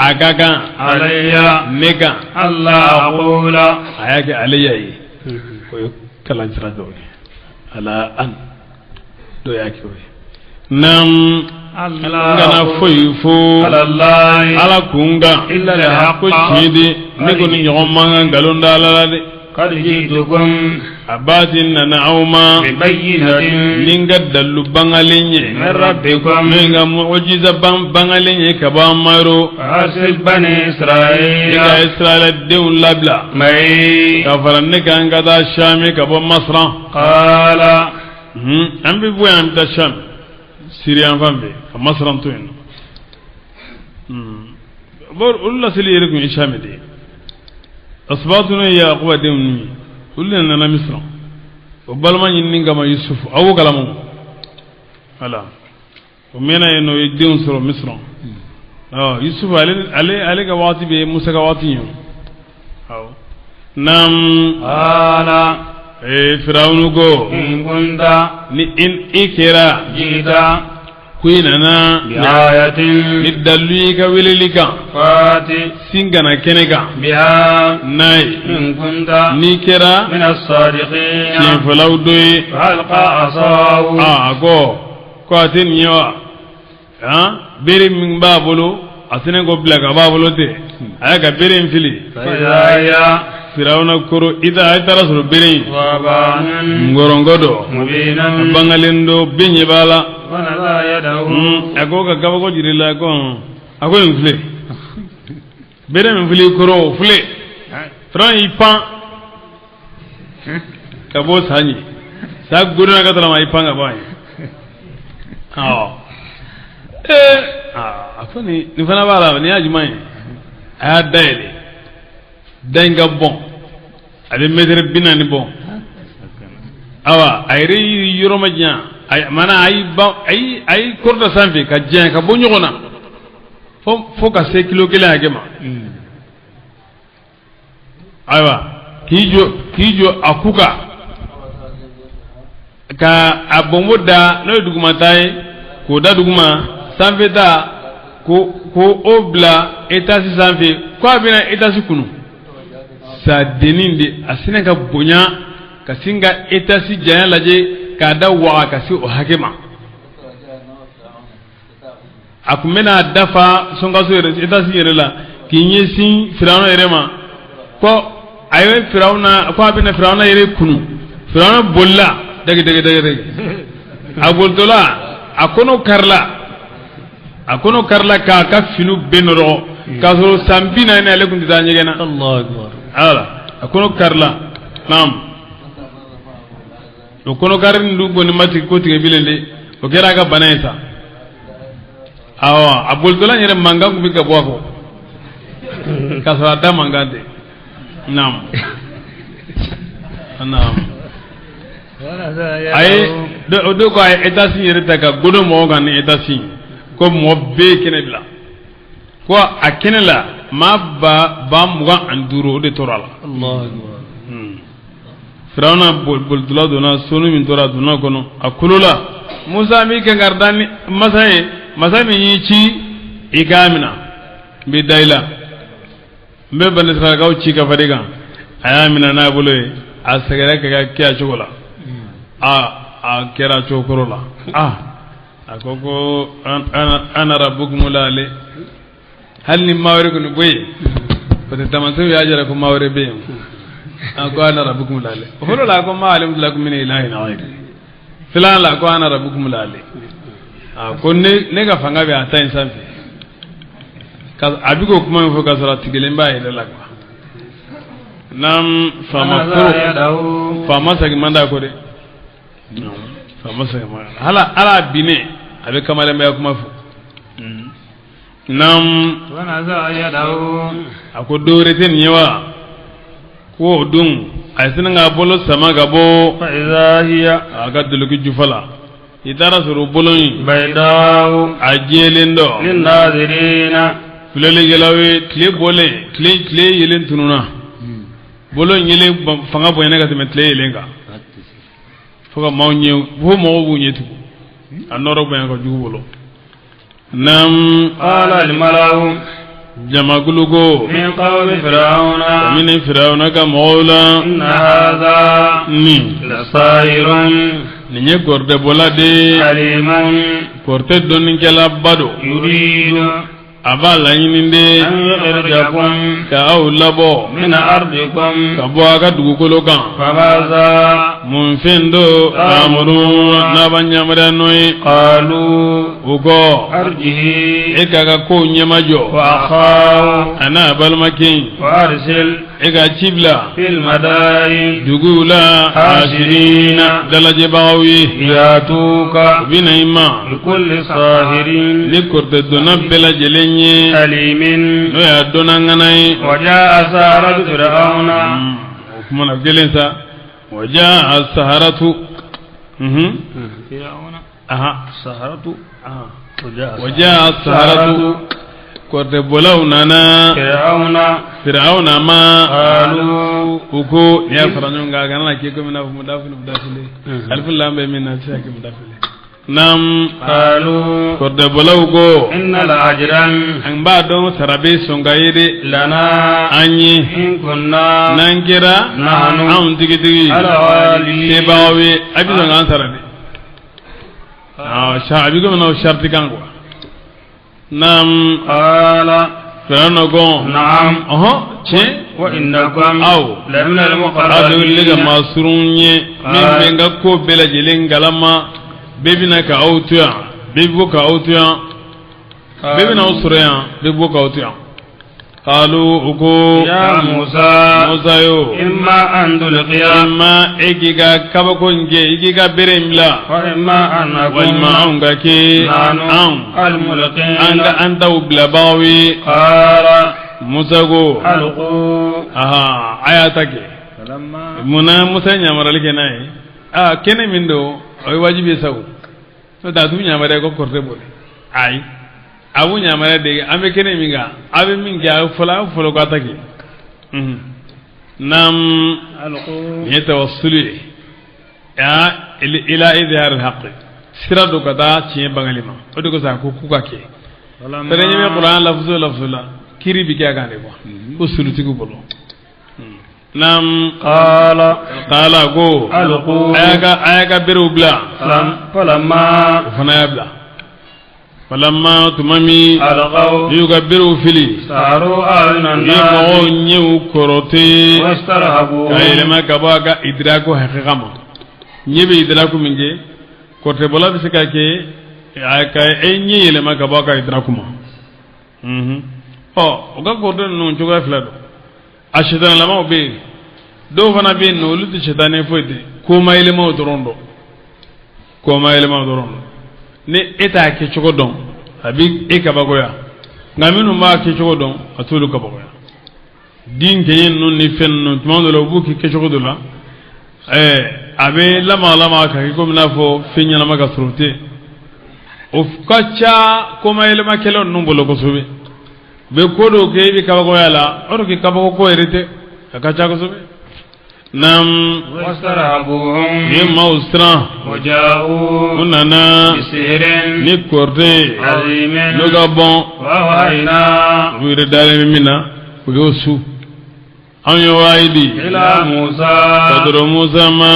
agaga علي mega الله أقول ayake alayya koy kala jira do ala an do yake we nam ngana foy fo على الله ala kunga إلا الحق ko chidi ni ko ni yomanga galonda ala de قد جئتكم abatin na nauma ببينة ninga dalu bangalenye من ربكم ninga mu'jiza bangalenye kaba maro فأرسل بني إسرائيل ila israel deun labla معي kafaranne kanga da shami kaba masra قال ambi buya amta sham siriyan fambe ka masran to en bor ulla sili yerikum shami de asbatuna ya aqwa demni ullana na misra وبالما ينينغا ما يوسف او كلامو هلا ومنا انه يدون سر مصر يوسف علي كواتي بي موسى كواتي او نام قال فرعون go إن كنت ni in ikira جئت kuinana بآية nidallu ka wililika فاتي singana kenega بها nay إن كنت ni kira من الصادقين sin falaw doy فألقى عصاه go ko atin yawa bere min babolo asine go blaga babolo te aya ka bere fili فإذا هي firawna koro ida ay tarasro bere ثعبان ngorongodo مبينا bangalendo benye bala ونزع يده ako ka gaba ko jirila ko ako en fili bere min fili koro fili firawna ipan ka bo sanyi sa gudu na ka tala ma ipan ga bayi afani ni fana bala ni ajumai aya daile denga bon ale medre binani bon awa ayre yoroma jan ay mana ay ba ay korda sanfe ka jan ka bo nyogona fo ka 5 kilo kila agema aywa kijo akuka ka abombo da no duguma tay ko da duguma sanfe da ko obla etasi sanfe ko abina etasi kunu sa deninde asina ka bonya ka singa etasi jaya laje ka da wa ka si o hakema akumena dafa songa so etasi yere la kinye sin firawna yere ma ko ayo firawna ko abina firawna yere kunu firawna bolla dage aboltola akono karla ka filu benoro kasoro sampina ne ale kun tita nyegena Allahu akbar ala akono karla nam o kono karin ndu boni mati ko tige bilende o kera ga banaysa awa abul dola nyere manga ku biga bwako kasara da mangande nam nam ay do ko ay état signé retaka godo mo gan état signé ko mo be kene bila ko akene la ma ba mu ga anduro de toral Allahu akbar Firawna bol dula dona sonu min tora dona kono akulula Musa mi ke gardani masami yi ci igamina bi daila mbe bande sara gaw ci ka fadiga ayamina na buloy asagara ka kiya chokola a kera chokorola akoko ana rabbukum lale hal ni mawre ko ni boy peut tamanso ya jara ko mawre be ko ana rabbukum lale holo la ko ma alim lakum min ilahin ghayr filan la ko ana rabbukum lale ko ne ga fanga be ata insan fi ka abigo kuma fo ka sara tigelen ba ile la ko nam fama sagi manda ko de fama sagi manda hala bine abe kamale me kuma fo nam wana za yadahu ako dore ten yewa ko dun ay sinanga bolo sama gabo fa idha hiya aga duluki jufala itara suru bolon baydahu ajelendo lin nadirina fulele gelawe kle bole kle yelen tununa bolon yele fanga boyena ga teme kle yelenga foga mawnye bo mo bu nyetu anoro boyen ko jugu bolo nam qala al malau jamagulugo min qawmi fir'auna min fir'auna ka mawla inna hadha ni la sahirun ninye gorde bolade alimun porte donni kala bado yuridu abala yininde an yukhrijakum ka awlabo min ardikum ka bo aga dugukolo kan famaza mun fendo amuru na banyamara noy qalu ugo arjihi ekaga ko nyamajo wa akhaw ana balmakin wa arsil ega chibla fil madain dugula hashirina dalaje bawi yatuka binaima bikulli sahirin ni korte dona bela jelenye alimin no ya dona nganai wajaa saratu fir'auna kuma na gelensa wajaa saharatu fir'auna aha saharatu wajaa saharatu korte bolau nana fir'auna ma qalu uko ya faranyonga ganana ke ko mina mudafil alfil lambe minna saki mudafil nam qalu korte bolau go innal ajran an ba don sarabe songayire lana anyi in kunna nankira nahnu am tigi alawali sebawe abizo ngan sarabe sha abigo mina sharti kango nam qala fir'auna go na'am che wa innakum aw la min al adu muqarrabin liga masurunye min benga ko bela jelen galama bebina ka autuya bebu ka autuya bebina usuriya bebu ka autuya qalu uko ya musa yo imma an tulqiya imma egiga kabako nge egiga beremla wa imma an wal ma'unga ke nanu al mulqin anda ubla bawi qala musa go alqu aha ayatake falamma muna musa nyamara like nayi kene mindo oy wajibi sawu to da du nyamara ko korte bole ay abu nyamara de ambe kene minga abe minga folo ko atake nam alqu yatawassuli ya ila idhar alhaq siradu kata ci bangalima o de ko sa ko kukake tere nyame qur'an lafzula kiri bi kya gane ko usuluti ko bolo nam qala go alqu ayaga beru bla falamma fana yabla falamma tumami alqaw yugabiru fili saru aynan yimo nyew korote wastarhabu kaylema kabaga idraku haqiqama nyebe idraku minge korte bola bisika ke aka enyi lema kabaga idraku ma o ka kordo no coga fila do a shaitan lama be do fana be no lu ti shaitan foyde ko mayele ma dorondo ne eta ke cogo don abi e ka bagoya ngaminu ma ke cogo don atulu ka bagoya din ke yen non ni fen non tumando lo buki ke cogo do la abe lama ka ko mina fo fenya lama ka surute o kacha ko mayele ma kelon non bolo ko sobe be kodo ke bi ka bagoya la oro ke ka bago ko erite ka cha ko sobe nam wasarabuhum yemma usra waja'u unana bisirin ni korde azimin no gabon wa wahayna wire dale mina ko su an yo waidi ila Musa kadro Musa ma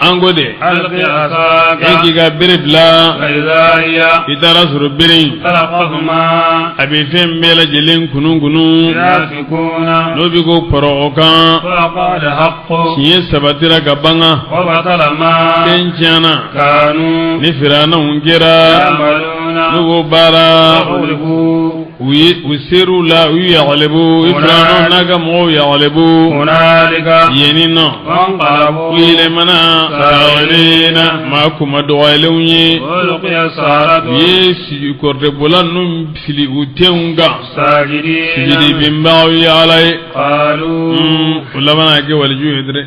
an gode alqi asaka eki ga biridla kaizaya itara suru birin talaqahuma abi fem bela jelen kunungunu yafikuna no bi go poro okan faqala haqqu siye sabatira gabanga wa batala ma kenjana kanu ni firana ungera yamaluna no go bara ulibu usiru la yaglebu ifrano naga mo yaglebu hunalika yenino wanqalabu ile mana sawalina ma kuma doylewnye ulqiya saratu yesi korde bolanum fili utenga sajidina sidi bimbaw yalay qalu ulama ke walju edre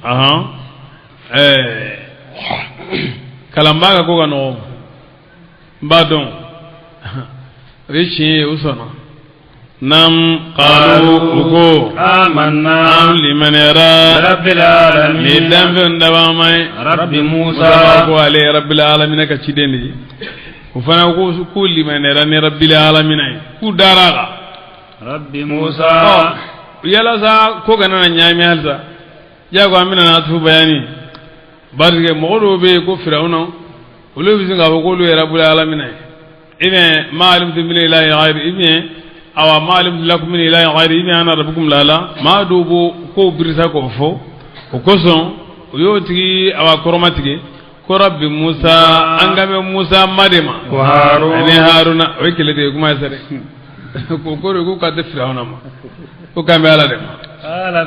aha kalamba ko gano badon rishi usana nam qalu ugo amanna liman yara rabbil alamin ni dambe ndaba mai rabbi Musa ko ale rabbil alamin ka cideni ko fana ko liman yara ni rabbil alamin ku daraga rabbi Musa yala sa ko ganana nyami halsa jago amina na tu bayani barge modo be ko firawna ulu bisinga ko lu rabbil alamin ine maalim min ilahi ghayri ine awa maalim lakum min ilahi ghayri ine ana rabbukum la ma dubu ko birisa ko fo o koson o yoti awa koromatike ko rabbi Musa angame Musa madema ko Harun ene Haruna o kelede kuma sare ko ka de firawna ma ko kambe ala de ala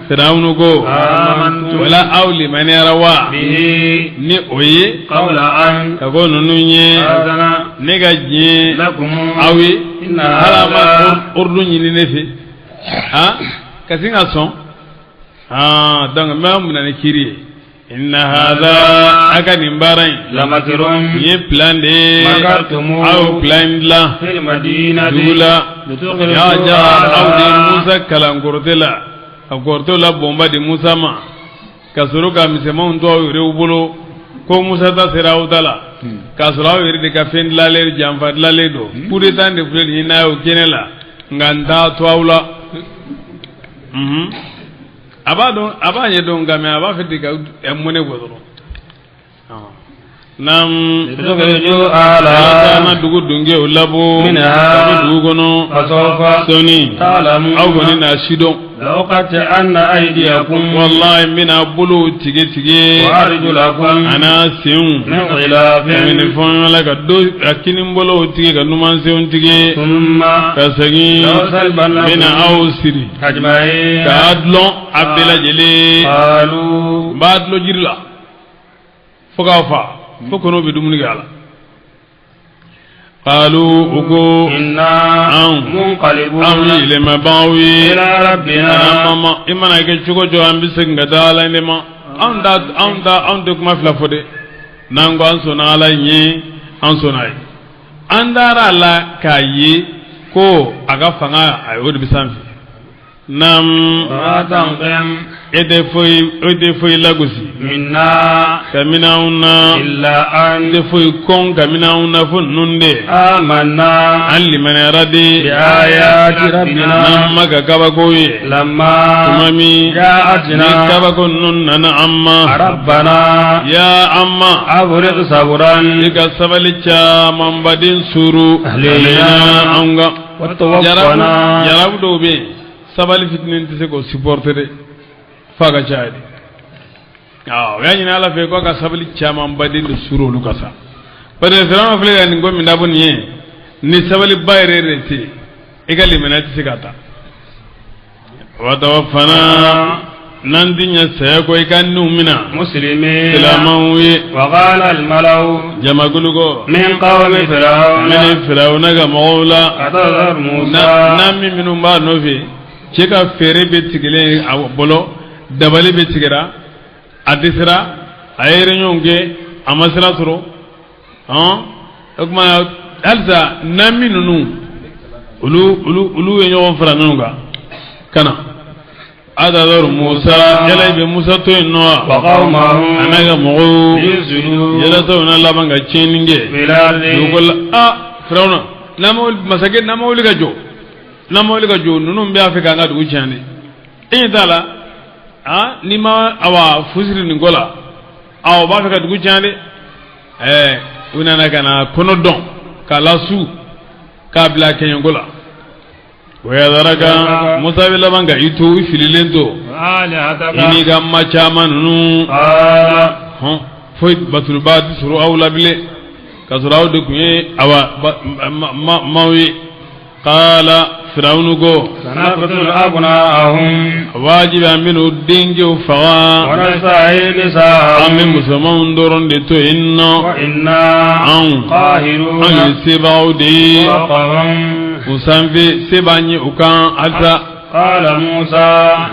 firawnu go amantu wala awli man yarawa bihi ni oye qawla an ka go nunye azana nega je lakum awi inna halama hada urdu nyini nefi ha kasinga son donc même na kiri inna hada aka nimbaran lamakrun ye plan de makartumu au plan la fil madinati dula litukhriju ya ja au de ahliha Musa kalangortela agortola bomba de Musa ma kasuruka misema ndo yore ubulo ko Musa ta sera udala kasura yore de kafen la le jamfa la le do pude tan de fule ni na o kenela nganda twawla abanye don game aba fiti ka emmone godoro nam litukhriju ahliha na dugu dunge ulabo minha dugu gono fasawfa soni ta'lamun aw goni na shidon law qat'anna aydiyakum wallahi mina bulu tige wa arjulakum ana seun min khilafin min fon la ka do akini bulu tige ka numan seun tige thumma ka sagi law salbannakum mina aw siri ajma'in ka adlon abdela jele qalu badlo jirla foka fa fokono be dumuni gala qalu ugo inna munqalibun ile mabawi ila rabbina mama imana ke chugo jo ambise ngadala ndema anda kuma fla fode nango ansona ala yin ansona yi andara la kayi ko aga fanga ay wodi bisanfi nam ratanqam ede foi lagosi minna kamina una illa an de foi kon kamina una fon nunde amanna alli manaradi bi ayati rabbina namma ga kaba koye lamma umami ja'atna ni kaba kon nun nana amma rabbana ya amma abriq sabran diga sabalicha mambadin suru Ahlina. anga wa tawaffana jarabu do be sabali fitnin tise ko supporter faga chaadi yani na la fe ko ka sabali chama mbadin de suru lu kasa pare serama fle ni ngomi ndabon ye ni sabali bayre rete egali menati sigata wa tawaffana nan dinya saya ko ikannu mina muslimin salamawi wa qala al malaw jamagulugo min qawmi fir'auna ga mawla atadhar musa nami minu ma novi cheka fere be tigile bolo dabali be tigira adisra ayre nyonge amasra suro akma alza nami nunu ulu yenyo fara nunga kana adadar musa yala be musa to no wa qawmahu anaga mu'u yuzulu yala to na labanga cheninge bilali yugol firawna namol masake namol ga jo nunum be afika ngadu uchane tala nima awa fusiri ningola awa ba fika dugu chane unana kana kono don kala su kabla kenyogola wayadharaka musa bi labanga itu fililento ini gamma chama nunu foi batul bad suru awla bile kasuraw de kunye awa mawi qala fir'aunu go sanaqtul abnaahum wajiba minu dinge fawa wa nasahilisa amin musamman doron de to inna wa inna qahirun an sibaudi wa qahum usambe sebanyi ukan alta قال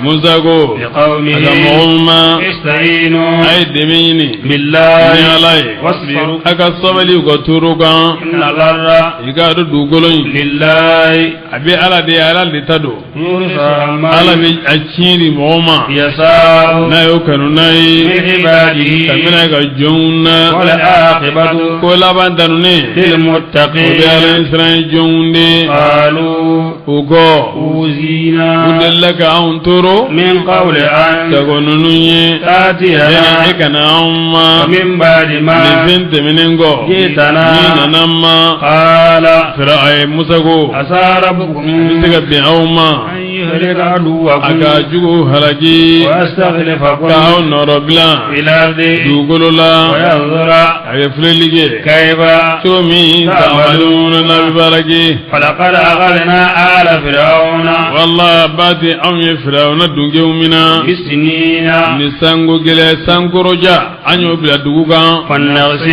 موسى go لقومه استعينوا ay demini بالله ni alai واصبروا aka sabali go turuga إن الأرض igado dugolon لله abi ala de ala litado يورثها ala من bi achiri moma يشاء na yo kanu nay من عباده kamina ga jonna والعاقبة ko labandanu ne للمتقين be ala israel jonde قالوا ugo أوذينا udellaka an toro من قول أن tagonunye تأتينا ekana amma ومن بعد ما nifente minengo جئتنا ninanamma قال fir'ay musago عسى ربكم bisega bi awma أن يهلك عدوكم aka jugo halagi ويستخلفكم ka aw norobla في الأرض dugolola وينظر aya flelige كيف tomi ta'maluna nabibaraki فلقد أخذنا آل فرعون wallah bati aw ye fir'auna dunge umina بالسنين ni sango gele sankoroja anyo bila duguga والنغس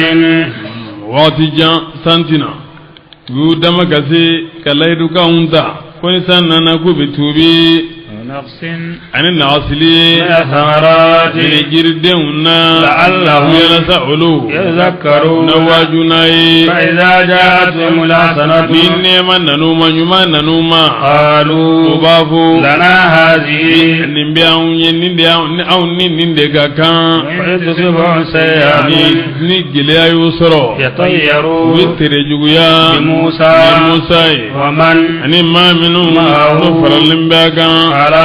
wati jan santina yu dama gase kalaidu ka unta koni sanana ku bitubi ونغس ani nasili من الثمرات ni girdewna لعلهم yalasa'ulu يذكرون nawajunai فإذا جاءتهم الحسنة minne man nanuma nyuma nanuma قالوا ubafu لنا هذه nimbe aunye ninde aunni ninde gakan وإن تصبهم سيئة ni gele ayu soro يطيروا witere juguya بموسى musa ومن ani ma minu Ma'ahu. no faralin bagan على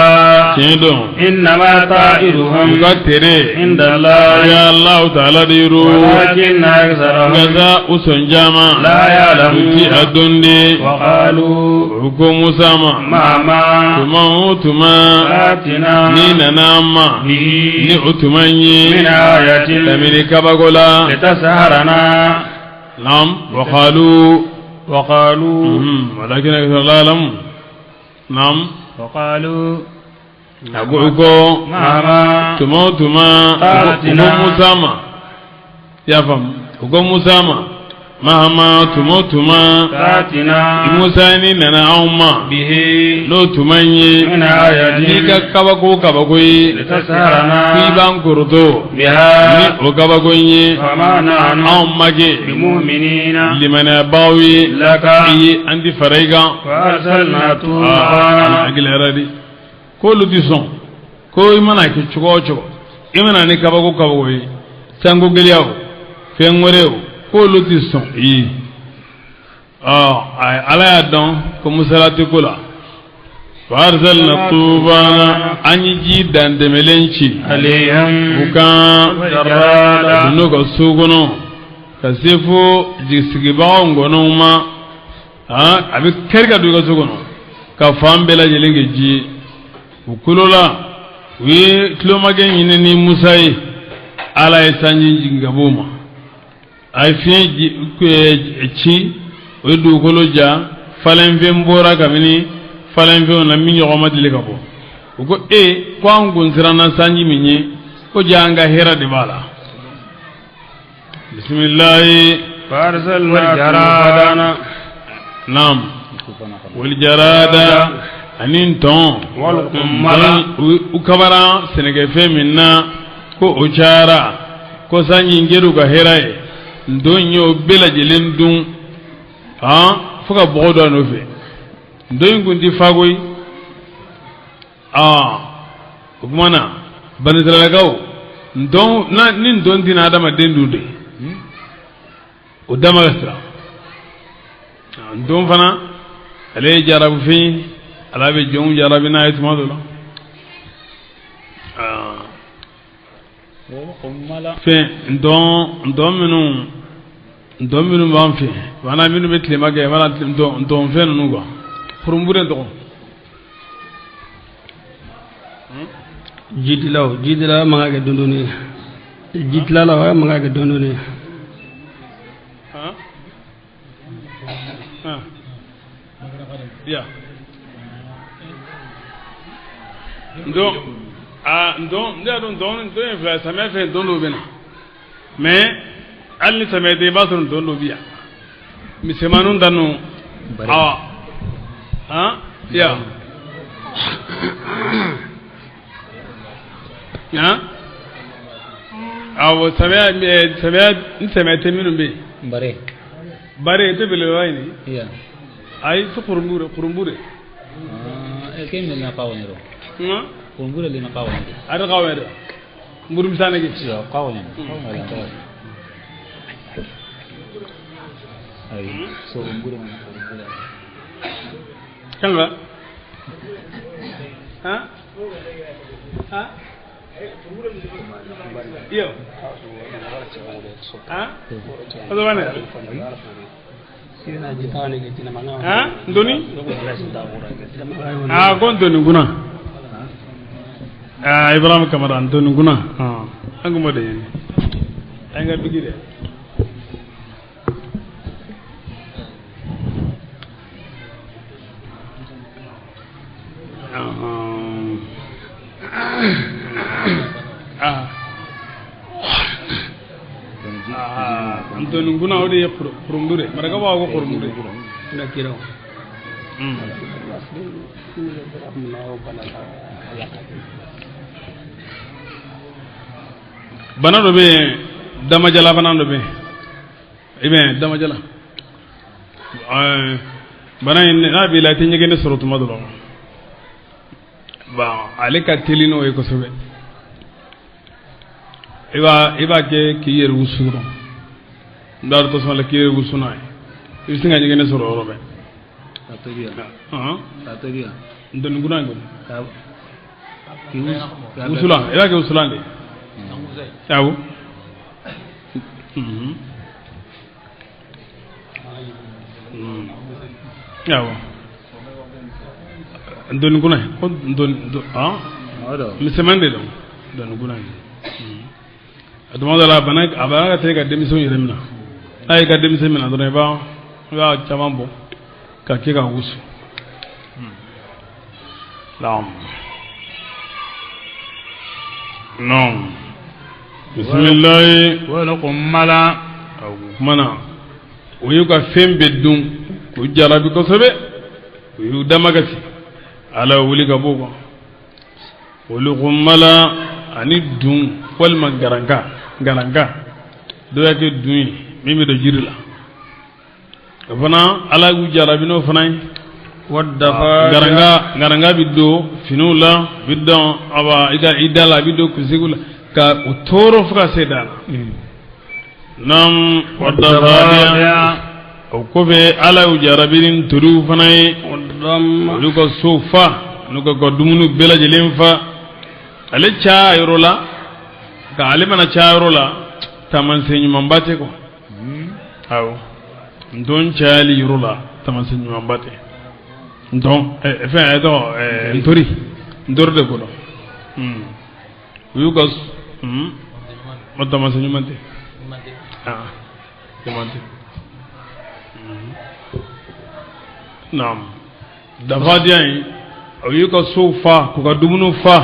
kedo إنما طائرهم ga tere عند الله ya allah ta'ala diru ولكن أكثرهم gaza uson jama لا يعلمون ti adonde وقالوا ko musama مهما tuma آتنا ni nanama به ni utumanyi من آية tamini kabagola لتسهرنا nam وقالوا ولكن أكثر لا يعلم nam وقالوا agogo مهما tuma آتنا ugo musama ya fam ugo musama mahama tuma آتنا musa ni nana auma به lo tumanyi من آية ni ka kabago yi لتسهرنا ki ban kurto ni بها o kabago yi وما نحن aumage بمؤمنين limana bawi لك yi andi faraiga فأرسلنا طوفانا agilaradi ko luti son ko imana ki chugo imana ni kabago yi sango geliaw fengoreo ko luti son yi ay ala ya don ko musalati kula farsalna tubana anyi ji dandemelenci عليهم bukan جرادا no ka sugono ka sefo jisigibawo ngono ma abi kerga du ka sugono ka fambela jelenge ji ukulola wi kilomage nyine ni musai ala esanyi jingabuma ay fi ci o ye dugukolo ja falenfɛn bɔra kabini falenfɛnw na min ɲɔgɔn ma deli ka bɔ u ko ko an kun siranna sanji min ye ko ja an ka hɛrɛ de b'a la bisimilahi فأرسلنا naam walijarada ani tɔn u kabara sɛnɛkɛfɛn min na ko o cayara ko sanji in kɛra u ka hɛrɛ ye nton ye o bɛɛ lajɛlen dun fo ka bɔgɔ dɔ a nɔfɛ nton in kun ti fa koyi o kuma na banisiralakaw ni nton tɛna adamaden dun de o dama ka sira nton fana ale ye jarabi fɛn ye ala bɛ jɔnw jarabi n'a ye tuma dɔ la fɛn nton minnu b'an fɛ wala minnu bɛ tilema kɛ wala nton fɛn ninnu quoi furumure tɔgɔ jidila man ka kɛ dondonni jitilala man ka kɛ dondonni ya ndon ye fila samiyɛ fɛ don dɔw bɛ na mais hali ni samiyɛ tɛ i b'a sɔrɔ don dɔw bɛ yan misɛnmaninw ta ninnu ya awɔ samiyɛ ni samiyɛ tɛ minnu bɛ yen bare ite belelwa ini iya ai to kurumbure ke mi na pawo ni ro kurumbure le na pawo ni ada kawe do mburu misana gi iya pawo ni ai so kurumbure kanga iyo ada mana ndoni ndoni guna Ibrahim Kamara ndoni guna angu mo de yani anga bigide ndoni guna o de kurumdure maraga wa ko kurumdure na kiraw bana do be dama jala bana do be ibe dama jala bana in nabi la tinye gene suratu madlo ba alika telino e ko sobe iba ke kiyer wusuro ndar to sala kiyer wusuna isinga nyegene soro robe Tateria ndon gunango usula ila ke usulande yawo yawo ndon gunay ko ndon misemande do ndon gunay aduma dala banak abara te ga demison yeremna ay ga demison mena do ba wa chamambo ka ke ga wusu non bismillah wala kummala mana oyu ka fembe dun ko jarabi ko sobe oyu damagati ala wuli ka bogo wala kummala ani dun wal garanga do yake dun mimi do jirila fana ala gu jarabi no fana wadda garanga biddo finula biddo aba idala biddo kusigula ka utoro fuka sedana nam wadda fadiya o ko be ala gu jarabin turu fana wadam luko sofa nuko ko dumunu bela jelimfa ale cha yorola ka ale mana cha yorola taman senyu mambate ko aw ndon cha li yorola taman senyu mambate donc enfin ntori ndorde ko do uyugas madama sanyu mante demante naam dafa diyan o yi ka so fa ko ka dumunu fa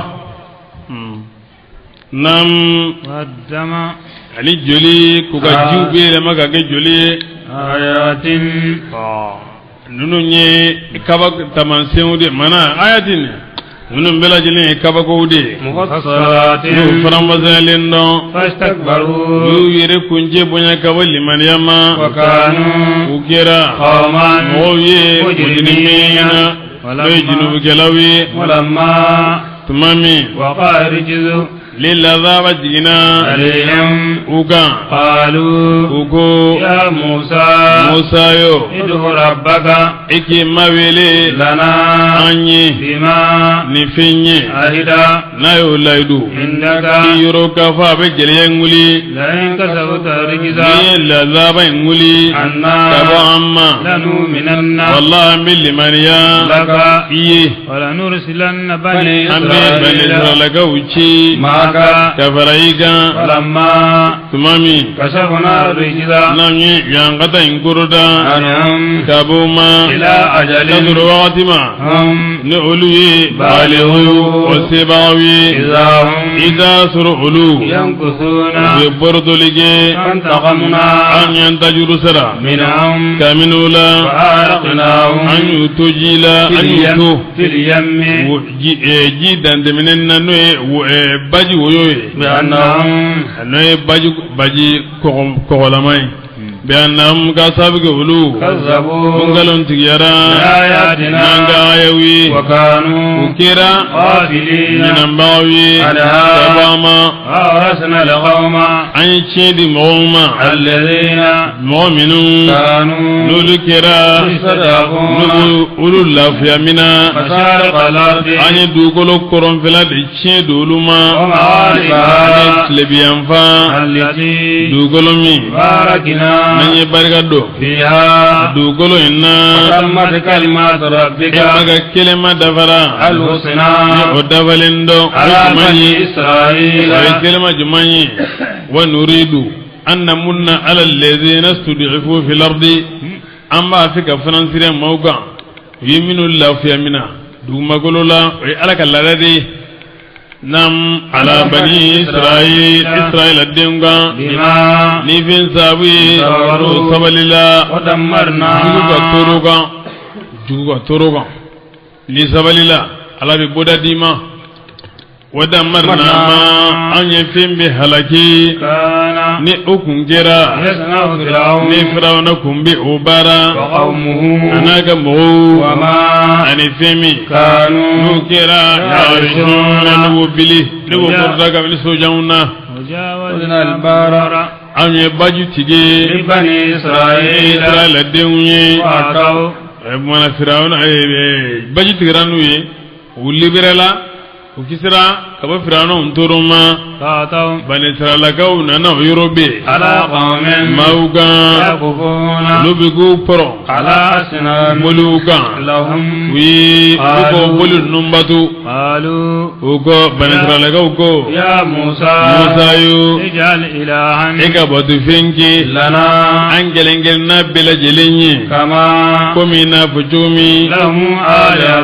naam waddama ani joli ko ka jiwbe le maka ke joli ayatin nunu nye kaba tamansew de mana ayatin nunu bela jeli kaba ko de mufassalatin nu farambazalen don fastakbaru yu yere kunje bonya kaba liman yama wa kanu ukira qawman moye mujrimina wala jinubu gelawi walamma tumami waqa rijzu lilladhaba jina عليهم uga قالوا ugo يا موسى musa yo ادع ربك iki mawele لنا anyi بما ni finye عهد nayo laidu عندك yoro kafa be gele nguli لئن كسبت رجزا ni ladhaba nguli عنا kabo amma لنؤمنن wallahi bil maniya لك iye ولنرسلن بني ambe bani إسرائيل isralaga uchi معك kafaraiga فلما tumami كشفنا الرجز namye yangata inkuruda عنهم kabuma إلى أجل kadru waqtima هم ni uluye بالغوا wasibawi إذا هم idha suru ulu ينكثون be bordolige فانتقمنا an yantajuru sara منهم kaminula فأغرقناهم an yutujila an yutu في اليم ji dandeminen na no baji woyoye بأنهم no baji kogolamai bi annam ka sabige ulu كذبوا mungalon tigiyara بآياتنا nanga ayawi وكانوا ukira غافلين minambawi عنها sabama وأورثنا القوم an cedi mɔgɔma الذين mɔgɔ minnu كانوا n'olu kɛra يصدقون n'olu olu lafiya mina مشارق الأرض an ye dugukolo kɔrɔnfɛla de tiɲɛ don olu ma ومغاربها an ye tilebiyanfan التي dugukolo min باركنا n'an ye barika don فيها dugukolo in na وتمت كلمات ربك e ma ka kelen ma dafara الحسنى o dafalen dɔn o على juman بني ye إسرائيل o ye kelen ma juman ye wa nuridu an namunna ala allazina stud'ifu fil ardi an b'a fɛ ka finansire maaw kan u ye minnu lafiya mina dugumakolo la o ye ala ka laada de ye nam ala bani israila denw kan بما ni fɛn sababu ye o sabalila ودمرنا jugu ka toro kan jugu ka toro kan ni sabalila ala bɛ bɔda d'i ma wadamarna ma an ye fɛn bɛɛ halaki كان ni o kun kɛra يصنع فرعون ni firawuna kun bɛ o baara وقومه a n'a ka mɔgɔw وما ani fɛn min n'o كانوا kɛra yarishuna ne b'o bili ne b'o kɔrɔta kabini sojanw na وجاوزنا البحر an ye baji tige لبني إسرائيل israɛla denw ye وأتوا mana firawuna baji tigɛra n'u ye u liberela u kisira ka bɔ firawuna tɔɔrɔ ma فأتوا bani israɛlakaw nana o yɔrɔ bɛ على قوم maaw kan يقفون olu bɛ k'u pɔrɔ على أسنان moliw kan لهم u ye u ko boli ninnu bato قالوا u ko bani israɛlakaw ko يا موسى musa yo اجعل إلها e ka bato fɛn kɛ لنا an gɛlɛnkɛlɛnna bɛɛ lajɛlen ye كما komi i n'a fɔ cogo min لهم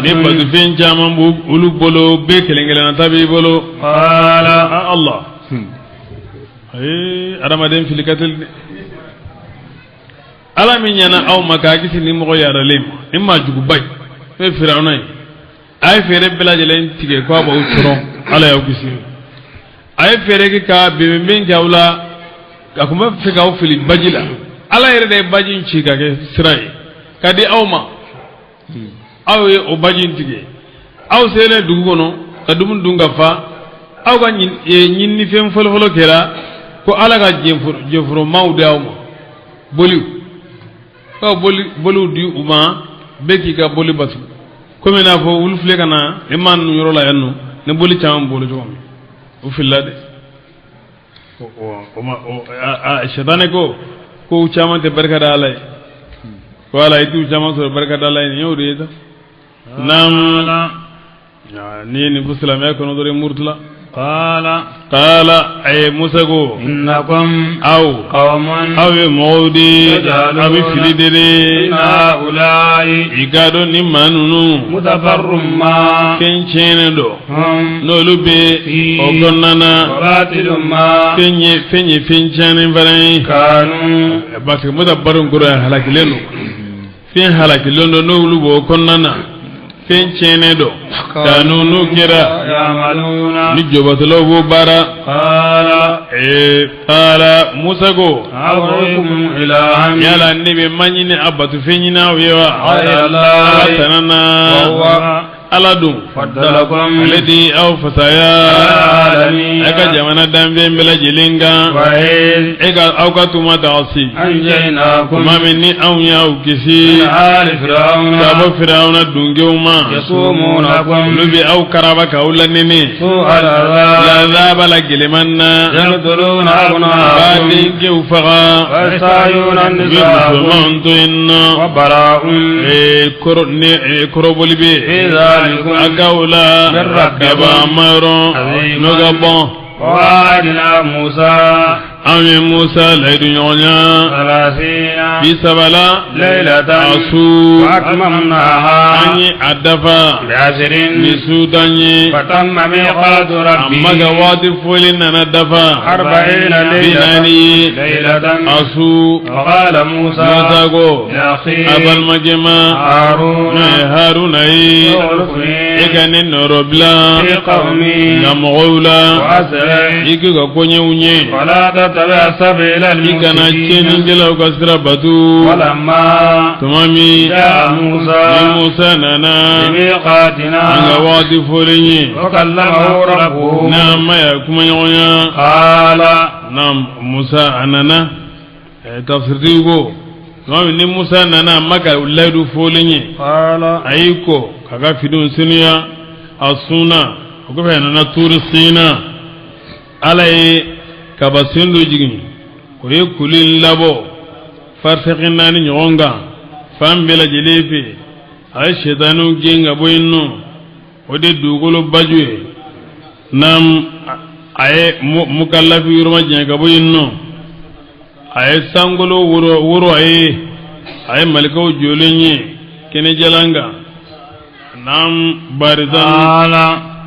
ni آلهة bato fɛn caman b'u olu bolo bɛɛ kɛlɛnkɛlɛnna ta b'i bolo قال Allah adamaden fili ka teli de ala min ɲɛna aw ma k'a kisi ni mɔgɔ yaralen ma ni maa juguba ye n'o ye firawuna ye a ye fɛɛrɛ bɛɛ lajɛlen tigɛ k'a b'aw tɔrɔ ala y'aw kisi a ye fɛɛrɛ kɛ ka bɛnbɛn kɛ aw la a kun bɛ fɛ k'aw fili baji la ala yɛrɛ de ye baji in ci ka kɛ sira ye ka di aw ma aw ye o baji in tigɛ aw selen dugu kɔnɔ ka dumuni dun ka fa aw ka ɲinini fɛn fɔlɔfɔlɔ kɛra ko ala ka jɛnforomaw di aw ma boliw k'aw boliw di u ma bɛɛ k'i ka boli batu komi n'a fɔ wulu filɛ ka na e ma ninnu yɔrɔ la yan nɔ ni boli caman bolo cogo min o filila de sɛtanɛ ko caman tɛ barika da ala ye ko ala i t'u caman sɔrɔ barika da ala ye nin y'o de ye ta naam ni ye nin fɔ silamɛya kɔnɔ dɔrɔn murutula قال أي موسى إنكم أو قوم مودي أو فلدري إن هؤلاء إكادو نمانو متفر ما كنشين دو هم نولوبي أغنانا وباطل ما فيني فينشان فرين كانوا بس متبرون كرة هلاك لنو فين هلاك لنو نولوبو أغنانا فينشين دو كانوا نكرا يعملون نجوبتلو بارا قال موسى أبركم إلها يلا النبي مني أبت فينا ويوا غير الله تنانا وهو ألدو فضلكم الذي أوفسايا العالمين إكا جمانا دامبين بلا جلنغا وإذ إكا أوكا توما تعصي أنجيناكم ما مني أو ياو كسي من آل فرعون كابو فرعون دونجوما يصومونكم لبي أو كرابك أولا نيني سوء العذاب لا ذاب لك لمنا يقتلون أبناءكم بادين كوفغا ويستحيون نساءكم وبراء كروبولي بي في ذلكم أكاولا من ربكم كبا مارو عظيما. نغبون ووعدنا موسى أمي موسى ليدو نيونيا 30 في سبلا ليلة أسو وأتممناها أني أدفا ب10 نسوداني فتم ميقات ربي أما قواتي فولين ندفا 40 بناني ليلة أسو وقال موسى موسى لأخيه أبا المجمع هارون هارون يخلفني إكاني نوربلا في قومي نمغولا وأسري إكيكا كوني وني ولا تتبع سبيل إكانا تشين المفسدين جلو كسر بطو ولما تمامي جاء موسى نانا لميقاتنا أنغواتي فوليني وكلمه ربه نعم ما يكما يويا قال نعم موسى أنانا تفسيرتيكو نعم موسى نانا مكا ولادو فوليني قال أيكو كاكا فيدون سنيا السنة وكفا نانا توري سينا علي كاباسيندو جيجني ويكولين لابو فرسقين ناني نيونغا فام بلا جليفي أي شيطانو جينغا بوينو ودي دوغولو باجوي نام أي مكالافي يرما جينغا بوينو أي سانغولو ورو أي ملكو جوليني كني جلانغا نام باردان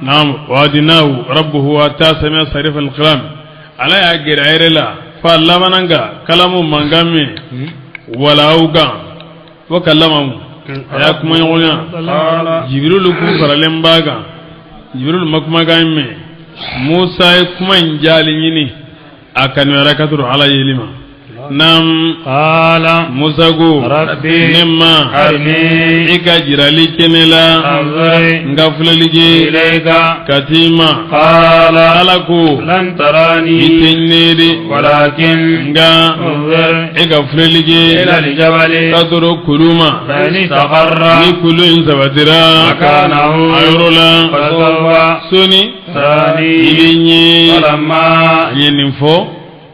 نعم وادناه ربه واتاسم صرف الكلام على يغير ايرلا فلمنغا كلام منغامي ولا اوغا وكلمه ياكم يغنيا جبريل كفر لمباغا جبريل مكما غايمي موسى كما انجاليني اكن ركاتو على يلما نعم قال موسى ربي نما أرني إكاجرالي كنلا أنظر ngafuleligi إليك katima قال alako لن تراني iteneri ولكن nga انظر igafuleligi إلى الجبل katoro kuluma فإن استقر ni kulu insabatira مكانه ayrola فسوف soni ثاني ilinyi فلما yeninfo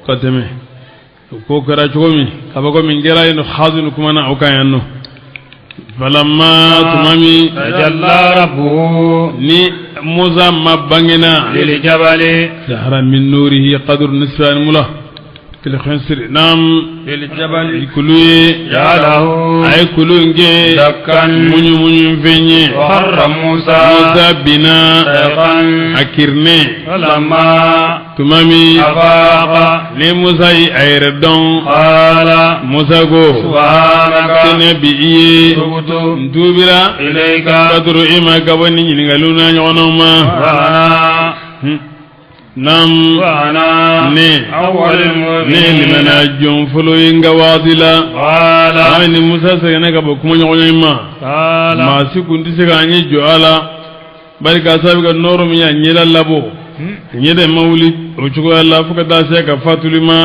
kateme ko kara chomi kabako mingera ino khazinu kumana okayanno falamma tumami تجلى ربه ni موسى ما بانينا للجبل ظهر من نوره قدر نصف الملا كل خنسر نام للجبل كلوي جعله اي كلونجي دكا مني فيني وخر موسى بنا سيقا اكرني فلما تمامي أفاق لموسى ايردون قال موسى go سبحانك تنبي تبت ندوبرا إليك قدر اما غبني نغلونا نونما وأنا nam ne أول ne المؤمنين limana jon folo inga wadila قال ay ni musa se ne ka bo kuma nyoy ma قال ma si kundi se ga nyi jo ala bari ka sabi ga noro mi nyi la labo nyi de mawlid o chugo ala fuka da se ka fatulima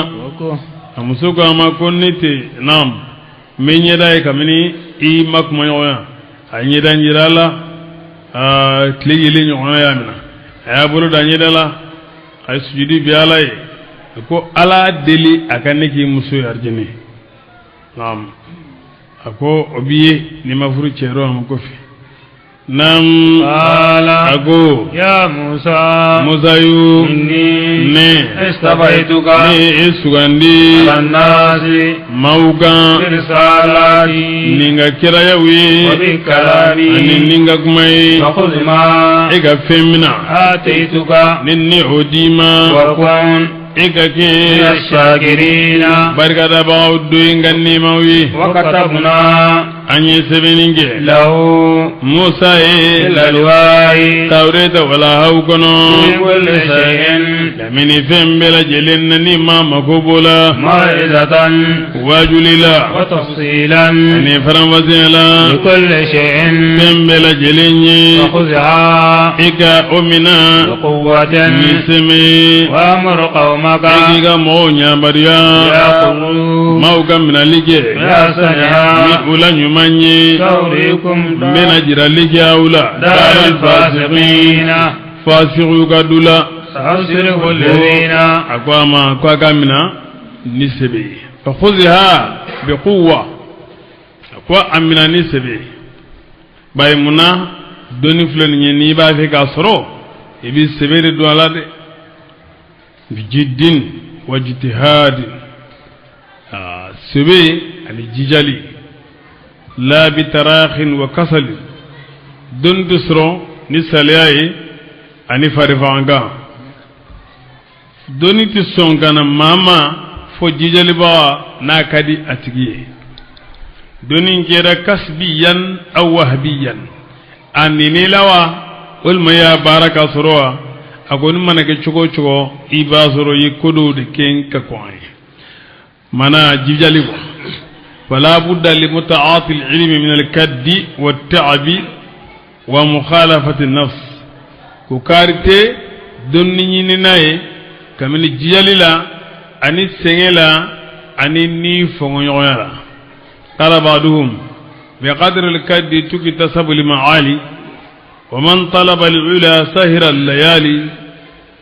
amuso ko ama konnite nam me nyi dai kamini i makuma nyoya ay nyi dan jirala kligi li nyoya mina ay bulu da nyi dala ay sujudi bi alay ko ala deli akaniki muso yarjini nam ako obiye ni mafuru chero am ko fi nam qala ago ya Musa musayu inni ne istabaituka ne sugandi annasi mauga risalati ninga kira yawi wa bi kalami ani ninga kumai wa khudh ma ega femina ataituka ninni odima wa kun ega ke ashakirina barkada ba uddu ingani mawi wa katabna anye sebeninge lahu musa lalwai tawreta wala hawkono kulli shay'in lamini fembela jelenna ni mama kobola maw'izatan wajulila wa tafsilan ani faramwazela likulli shay'in fembela jelenye fakhudha ika omina quwwatan niseme wa amur qawmaka ikiga mo nyambariya yaqulu mauga minalige ya sanya mi ulanyuma tawrikum mbena jiralike aula daral fasiqina fasiqu kadula sa'asrifu alladhina akwama kwa kamina nisebe fakhudha biquwwa akwa amina nisebe bay muna doni fulani ni ba fe ka soro ibi sebere do alade bijiddin wajtihadin sebe ani jijali la bitarakhin wa kasal don dusro ni saliyai ani farifanga doni tisongana mama fo jijali ba na kadi atigiye doni kera kasbiyan aw wahbiyan anini lawa ulma ya baraka sorowa agoni manake chugo ibasoro yikodo de kenka kwai mana jijali ko فلا بد لمتعاطي العلم من الكد والتعب ومخالفة النفس كوكارتي دوني نيناي كمن جياليلا اني سينيلا اني ني فونيولا قال بعضهم بقدر الكد تكتسب المعالي ومن طلب العلا سهر الليالي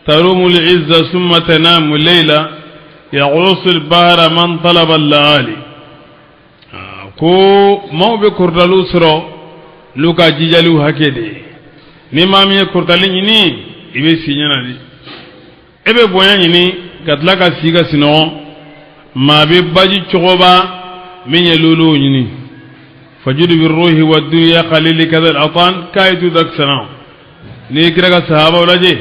تروم العزة ثم تنام الليلة يغوص البحر من طلب الليالي ko mawbe kurdalu soro luka jijalu hakede ni mamiye kurdali nyini ibe sinyana di ebe boya nyini gatlaka siga sino mabe baji chogoba minye lulu nyini fajudu birruhi wa dunya khalili kadha al-atan kaitu daksana ni kiraga sahaba walaje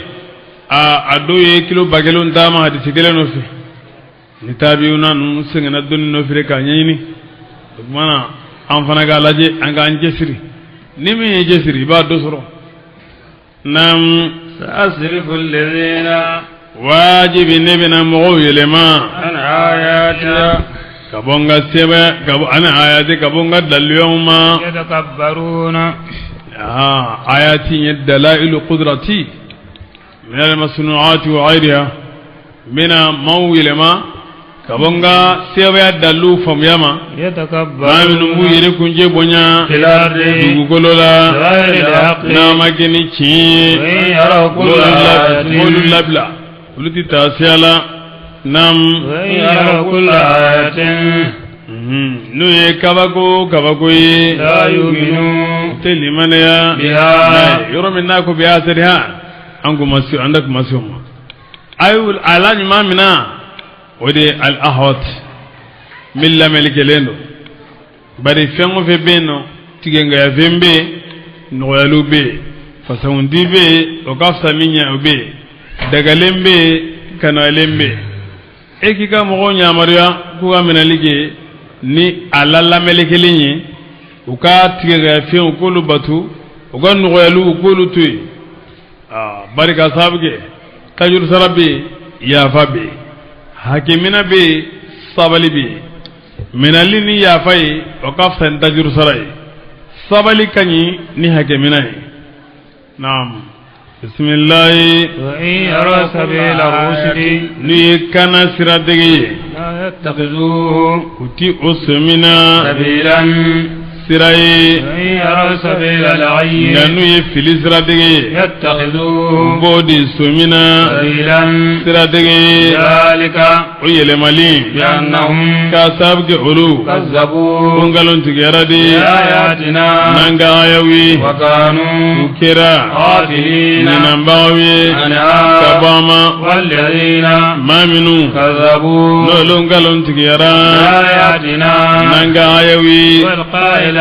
ado ye kilo bagelo ndama hadi sigele no fi ni tabiuna nu sengena donni no fi ka nyini mana an fana ga laje an ga an jesiri ni min jesiri ba dosoro nam sa'asrifu alladhina wajibi ne bina mu yelema an ayati kabonga sebe ana ayati kabonga daliyuma yatakabbaruna ayati dalail qudrati min al-masnu'ati wa ghayriha mina mawilema kabonga sebe dalu famyama yatakabbaru aminu mu yere kunje bonya filardi dugukolola na mageni chi kullu labla uluti tasiala nam nu ye kabako ye la yuminu telimania biha yoro minna ko biha sariha angu masu andak masuma ayul ala nyamina ودي الأهوت ملا ملك لينو bari fengo fe beno tigenga ya fembe noyalu be fasaundi be okafsa minya be dagalembe kanalembe ekika mo nyamaria kuga menalige ni alalla melekelinye uka tigenga ya fen ukulu batu uga noyalu ukulu tui bari ka sabge tajur sarabi ya fabe hakimina be sabali be minali ni yafai wakafsa ntajur sarai sabali kanyi ni hakimina naam bismillahi wa in yara sabila rusdi ni kana siradegi la yattakhidhuhu uti usmina sabilan siraye yara sabila al-ayy nganu ye fili sira dege yattakhidhu bodi sumina sabilan sira dege zalika o yelemali bi annahum ka sabge ulu kazzabu ungalon tigera de ayatina nanga ayawi wa kanu ukira qafilina ninambawi kabama walladhina maminu kazzabu nolongalon tigera ayatina nanga ayawi والقائل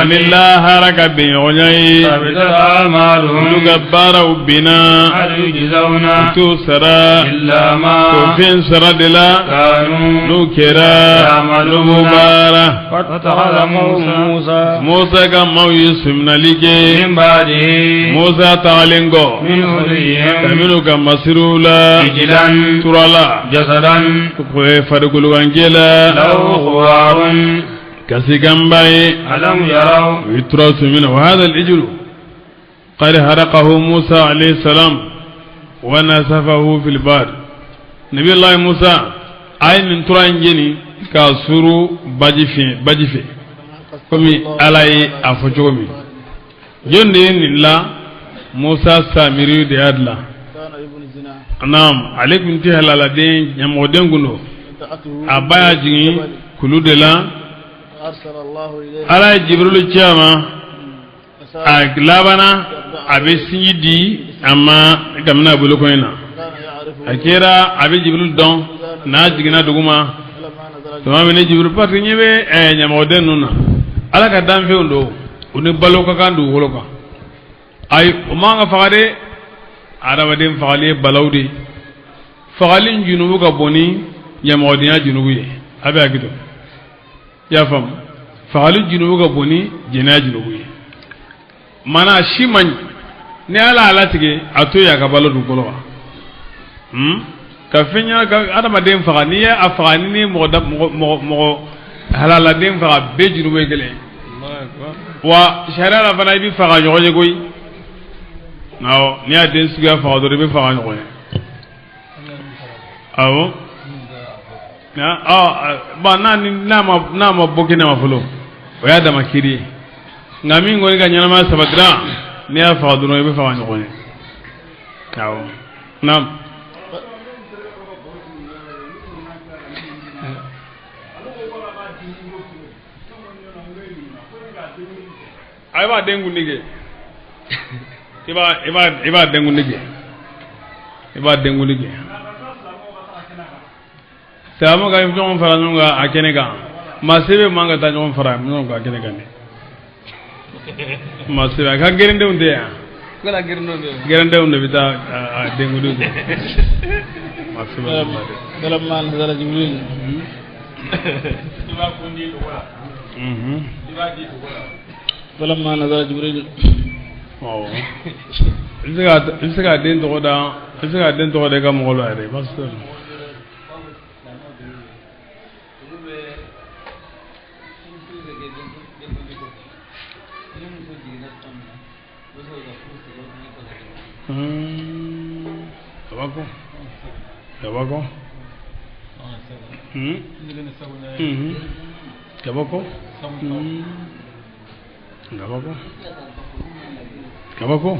anilla haraka bin onyai ثبتت أعمالهم lugabara ubina هل يجزون tu sara إلا ما kofin sara de la كانوا nukera lumubara واتخذ موسى musa ka maw yusumnalike من بعده musa tagalengo من حليهم kaminu ka masirula عجلا turala جسدا farikulugankela له خوار kasigambaye ألم يروا يترس منه وهذا الإجل قد هرقه موسى عليه السلام ونسفه في البار نبي الله موسى أين تران جني كاسورو باجفي كمي علي أفجومي جندي لا موسى سامري دي أدلا كان ابن زنا نعم عليكم تهلا لدين يمودين كنو أبايا جني كلو دلا أرسل الله إليه ala jibril chama a labana abe sinidi amma gamna bulu ko ina كان يعرف akira abe jibril don na jigina duguma لما نزل to ma ne jibril pati nyebe nyama oden nuna ala ka dan fe ndo uni balo ka kandu wolo ka ay umanga fagade araba dem fagale balawdi fagalin junubu ka boni nyama odinya junubu ye abe akido ya fam fagali junubu ka boni jena junubu ye mana shiman ne ala ala tige ato ya ka balo dukolo wa ka fenya ka adama dem faga ni ya afani ni mo halala dem faga be junubu gele wa shara la fana bi faga nyoje goy nawo ni a den suga faga do be faga nyoje awo na ba nani nama boki nama fulo o ya dama kiri ngami ngoni ga nyama sabadra ne ya fa duno be fa wanyo ko ne kawo nam ay ba dengu nige iba dengu nige sama ga jon fara nyonga akene ga masebe manga ta jon fara nyonga akene ga ne masebe ga gerende unde ya kala gerende unde bita dengu du masebe فلما نزل جبريل فلما نزل جبريل oh isaga den to da ga mo lo are bas Tabako. Tabako. Tabako.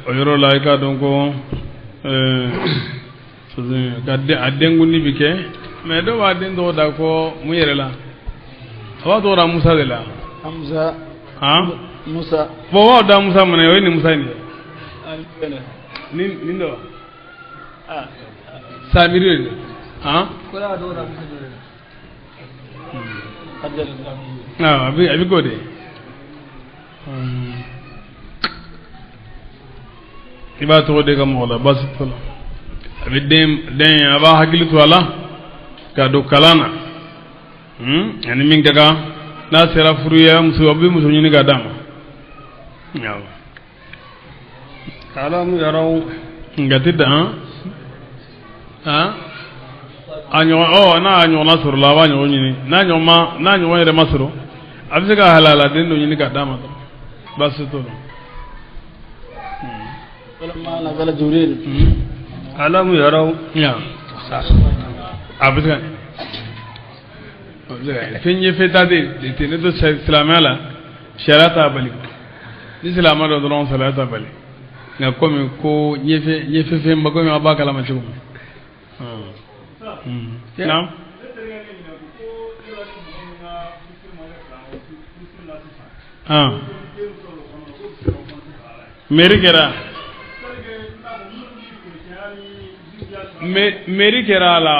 Oyoro laika donko adengundi bike mais do wa den do da ko mu yere la awa do ra Musa de la Hamza Musa bo wa da Musa mane o ni Musa ni ndo Samiri ko la do ra Musa abi gode iba to de ga mola bas tola abi den aba hakili to ala ka do kalana yani min daga na sera furuya musu abi musu ni ga dama yawa kalamu yarau ngati da anyo na anyo na sur la wanyo ni na nyo were masro abi ga halala den do ni ga dama bas to فلما نزل جبريل ألم يروا abiskan fin ye feta de tene to silamɛ la sariya t'a bali ni silamɛ dɔ dɔrɔn sariya t'a bali nka komi ko ɲɛfɛ fɛn ba komi a b'a kalama cogo min naam mairie kɛra mairie kɛra a la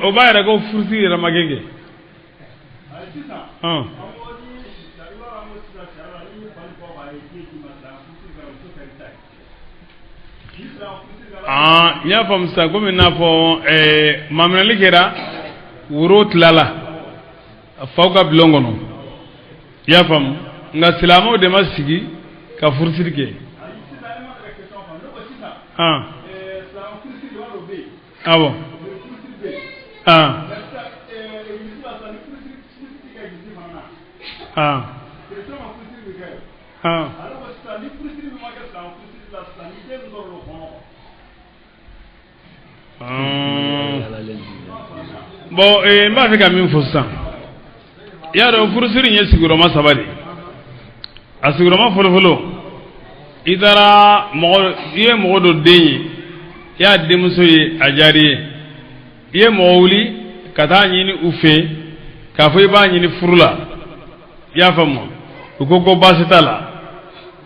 o b'a yɛrɛ ko furusi yɛrɛ ma kɛ n y'a faamu sisan komi n'a fɔ maminɛli kɛra woro tilala faw ka bulon kɔnɔ i y'a faamu nka silamɛw de ma sigi ka furusiri kɛ awɔ bon n b'a fɛ ka min fɔ sisan i y'a dɔn furusiri ye sigiyɔrɔma 3 de a sigiyɔrɔma fɔlɔfɔlɔ i taara i ye mɔgɔ dɔ den ye i y'a denmuso ye a diyara i ye i ye mɔgɔ wuli ka taa ɲini u fɛ k'a fɔ i b'a ɲini furu la i y'a faamu u ko baasi t'a la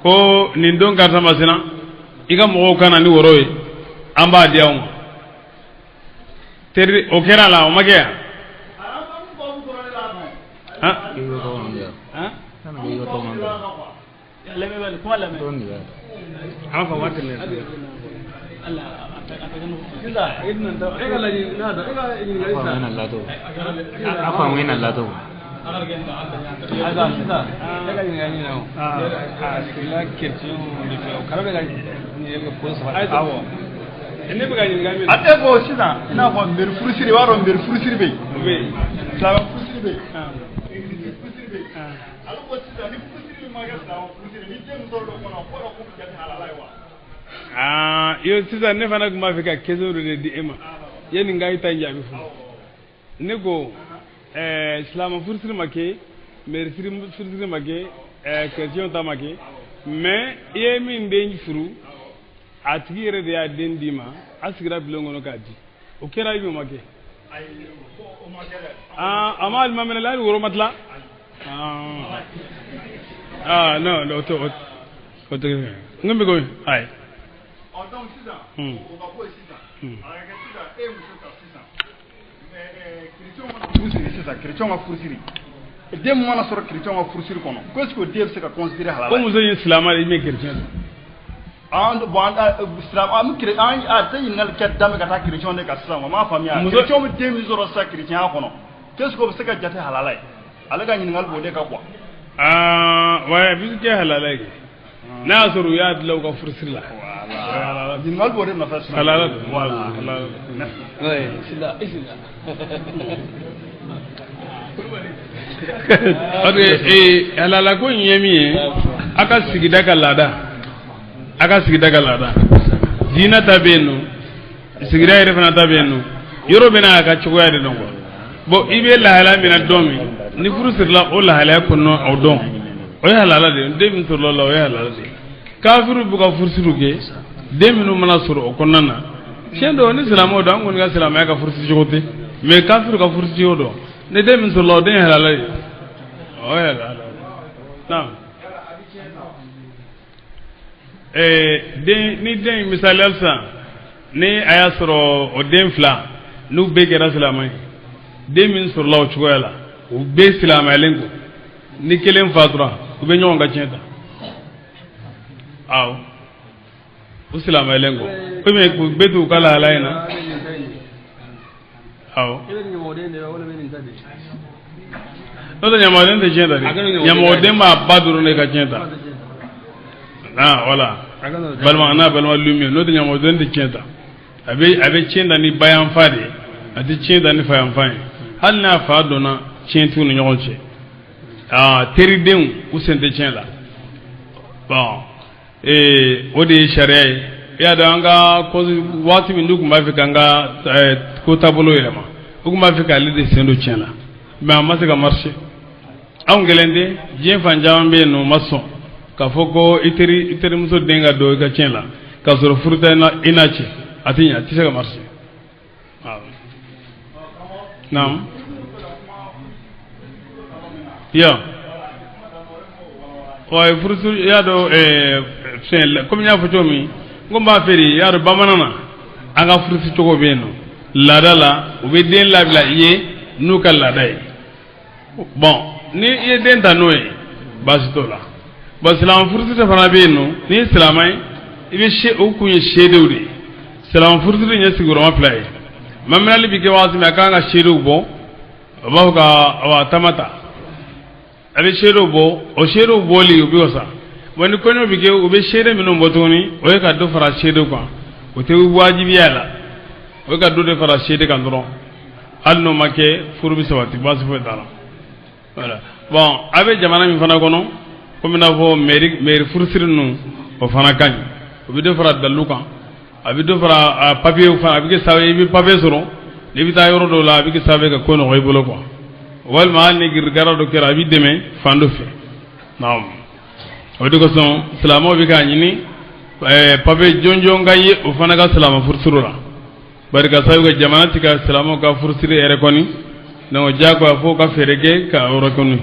ko nin don karisa masina i ka mɔgɔw ka na ni woro ye an b'a di aw ma teri o kɛra la o ma kɛ yan an fa waati ne ate ko sisan i n'a fɔ mberi furusiri b'a dɔn mberi furusiri bɛ yen silamɛ furusiri bɛ yen egilizi furusiri bɛ yen ale ko sisan ni furusiri ma kɛ silamɛ furusiri ni den muso dɔ kɔnɔ fɔlɔ ko bɛ jate halala ye wa yo sisan ne fana tun b'a fɛ ka question dɔ de di e ma yanni n ka i ta jaabi fɔ ne ko silamɛ furusiri ma kɛ mberi furusiri ma kɛ chrétien ta ma kɛ mais i ye min den furu a tigi yɛrɛ de y'a den d'i ma a sigira bulon kɔnɔ k'a di o kɛra i bɛ ma kɛ a ma alimaminɛ la hali woro ma tila non o tɛ n ko bɛ ko ayi donc sisan o ka bɔ yen sisan a ka kɛ sisan e ye muso ta sisan chrétien mana furusiri sisan chrétien ka furusiri den min mana sɔrɔ chrétien ka furusiri kɔnɔ ko est-ce que o den bɛ se ka considérer halala ko muso in silamɛ de ye min chrétien bon silamɛ an tɛ ɲininkali kɛ da min ka taa chrétien de kan sisan o m'a faamuya chrétien bɛ den min sɔrɔ sisan chrétien kɔnɔ qu'est-ce que o bɛ se ka jate halala ye ale ka ɲininkali b'o de kan quoi ouais bi kɛ halala ye n'a y'a sɔrɔ u y'a dilan u ka furusiri la ɲininkali b'o de nɔfɛ sisan halala halala ko in ye min ye a ka sigida ka laada a ka sigida ka laada diinɛ ta bɛ yen nɔ sigida yɛrɛ fana ta bɛ yen nɔ yɔrɔ bɛ n'a ka cogoya de dɔn quoi bon i bɛ lahalaya min na don min ni furu sirila o lahalaya kɔnɔ o dɔn o ye halala de ye den min sɔrɔla o la o ye halala de ye kafiru bɛ ka furusiriw kɛ den minnu mana sɔrɔ o kɔnɔna na tiɲɛ don ni silamɛw don an kɔni ka silamɛya ka furusiri cogo tɛ mais kafiru ka furusiri cogo dɔn ni den min sɔrɔla o den ye halala de ye o ye halala naam ni den misaliya sisan ni a y'a sɔrɔ o den fila n'u bɛɛ kɛra silamɛ ye den min sɔrɔla o cogoya la u bɛɛ silamɛyalen ko ni kelen fatura u bɛ ɲɔgɔn ka tiɲɛ ta awɔ u silamɛyalen ko komi u bɛɛ t'u ka lahala in na awɔ n'o tɛ ɲamaden tɛ tiɲɛ ta de ɲamaden b'a ba dɔrɔn de ka tiɲɛ ta voilà balima n'a balima lumière n'o tɛ ɲamaden tɛ tiɲɛ ta a bɛ tiɲɛ ta ni bayanfa de ye a tɛ tiɲɛ ta ni fayanfa ye hali n'a fa dɔnna tiɲɛ t'u ni ɲɔgɔn cɛ teridenw u sen tɛ tiɲɛ la bon o de ye sariya ye i y'a dɔn an ka waati min n'u tun b'a fɛ k'an ka ko taabolo yɛlɛma u tun b'a fɛ k'ale de sen don tiɲɛ la mais a ma se ka marcher anw gɛlɛn tɛ diɲɛ fan caman bɛ yen nɔ u ma sɔn k'a fɔ ko i terimuso den ka don i ka tiɲɛ la k'a sɔrɔ furu tɛ i n'a cɛ a tɛ ɲɛ a tɛ se ka marcher naam ya waaye furusu i y'a dɔn fɛn komi n y'a fɔ cogo min n ko n b'a feere i y'a dɔn bamanan na an ka furusi cogo bɛ yen nɔ laada la u bɛ den labila i ye n'u ka laada ye bon ni i ye den ta n'o ye baasi t'o la bon silamɛ furusi dɔ fana bɛ yen nɔ n'i ye silamɛ ye i bɛ o kun ye seedew de ye silamɛ furusi de ye sigiyɔrɔma fila ye maminali bɛ kɛ waati min a kan ka seedew bɔ o b'a fɔ ka tama ta a bɛ seedew bɔ o seedew bɔli o bɛ o sa bon ni kɔɲɔ bɛ kɛ u bɛ seede minnu bɔ tuguni o ye ka dɔ fara seedew kan o tɛ wajibiya la o ye ka dɔ de fara seede kan dɔrɔn hali n'o ma kɛ furu bɛ sabati baasi foyi t'a la voilà bon a bɛ jamana min fana kɔnɔ komi n'a fɔ mairie furusiri ninnu o fana ka ɲi o bɛ dɔ fara dalilu kan a bɛ dɔ fara papiyew fana a bɛ kɛ sababu ye i bɛ papiye sɔrɔ n'i bɛ taa yɔrɔ dɔw la a bɛ kɛ sababu ye ka ko nɔgɔya i bolo quoi walima hali ni girigara dɔ kɛra a b'i dɛmɛ fan dɔ fɛ naam o de kosɔn silamɛw bɛ k'a ɲini papiye jɔnjɔn ka ye o fana ka silamɛ furusiri la bari ka sababu kɛ jamana tɛ ka silamɛw ka furusiri yɛrɛ kɔni donc diyagoya fo ka fɛɛrɛ kɛ ka yɔrɔ kɔni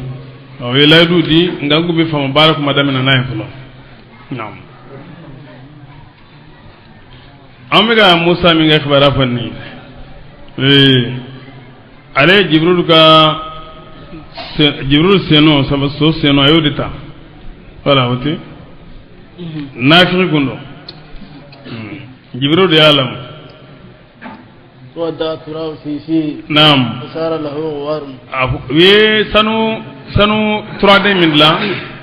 o ye layidu di nka n kun bɛ fama baara kuma daminɛ n'a ye fɔlɔ naam an bɛ ka musa min kɛ kibaruya fɔ nin ale ye jibrilu senɔ so senɔ a y'o de ta voilà o tɛ nafiki kun don jibrilu de y'a lamu naam u ye sanu turaden min dilan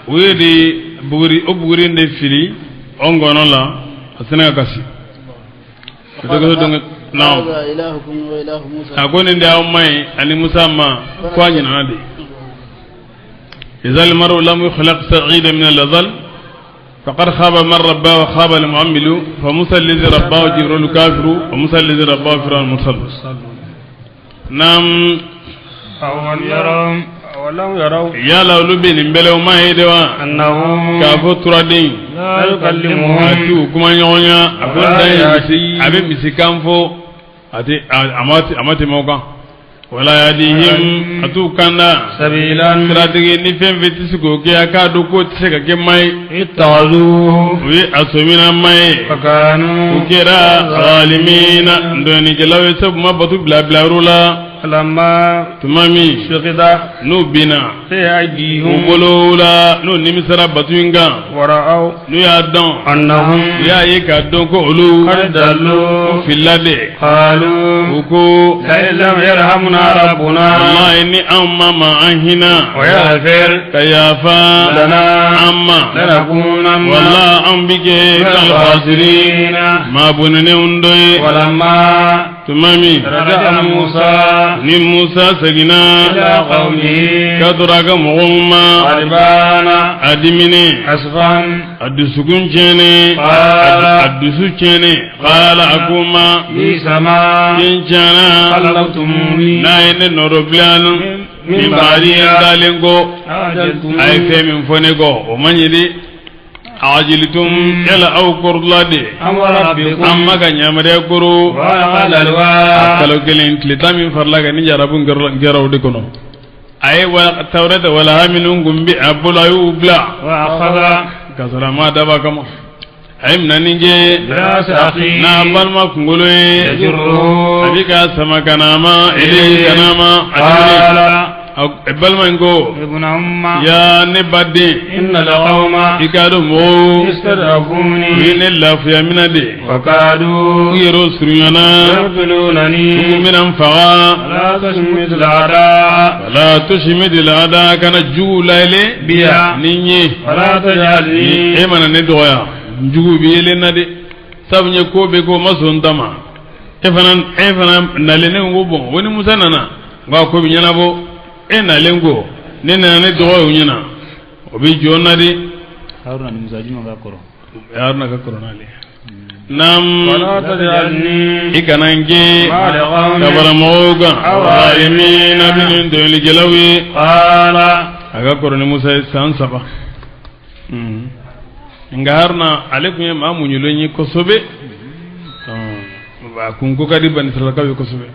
u ye de buguri de fili o ngɔnɔ la a sɛnɛ ka kasi naam a ko nin de y'aw ma ye ani musa ma ko a ɲinana de izal maru lam yukhlaq sa'ida min al-azal فقد خاب من رباه وخاب المعمل فموسى الذي رباه جبريل كافر وموسى الذي رباه فرعون مرسل نعم أولم يروا يا لو لبين بلو ما يدوا أنه كافو ترادين لا يكلمهم أتو كما يونيا أبي مسكان فو أتي أماتي موكا ولا يديهم أتو كنا سبيلا ترادين نفهم في تسكو كي أكادو كو تسكا كي ماي اتخذوه وي أسومنا ماي فكانوا وكرا ظالمين دوني كلاو يسب ما بطو بلا بلا رولا لما تمامي شقدا نو بنا في أيديهم وبلولا نو نمسرا بطوينغا ورأوا نو يادون أنهم يا يكا دونكو أولو قد دلوا في اللدي قالوا وكو لئن لم يرحمنا ربنا الله إني أما ما أهنا ويغفر كيافا لنا أما لنكونن والله أنبك الخاسرين ما بنني أندوي ولما تمامي رجع موسى ni musa sagina إلى قومه kaduraga mugumma غضبانا adimine أسفا adusukun chene adusu chene qala akuma بئس ما kinchana خلقتموني na ene noroblanu min bari dalengo أعجلتم ay femin fonego o manyidi ajilitum yala aw kurlade أمر ربكم amma ga nyamare kuru وقال الواء kalo gelin klitamin farlaga ni jarabun garaw de kono ay wa tawrata wala haminun gumbi abula yubla وأخذ kasara ma daba kama ay mnaninge براس أخيه na balma kungolo يجره abika sama kanama ile kanama قال balma ngo ابن أم ya ne badde إن القوم ikado mo استضعفوني ne lafiya minade وكادوا yero suryana يقتلونني minan faga لا تشمت الأعداء wala tushmid alada kana julaile بها ninye ولا تجعلني e mana ne doya jugu bi yele na de sabnye ko be ko masontama e fana nalene ngo bon woni musa nana nga ko bi nyana bo e nalen ko ne nana ne dɔgɔ y'u ɲɛna o bɛ jɔn na de Haruna ni Musa juma ka kɔrɔ Haruna ka kɔrɔ n'ale nam ولا تجعلني i kana n gɛn مع القوم kabaramɔgɔw kan zalimina minnu dɔnkɛlaw ye قال a ka kɔrɔ ni Musa ye san 3 nka Haruna ale tun ye maa muɲulen ye kosɛbɛ a kun ko ka di Bani Israilakaw ye kosɛbɛ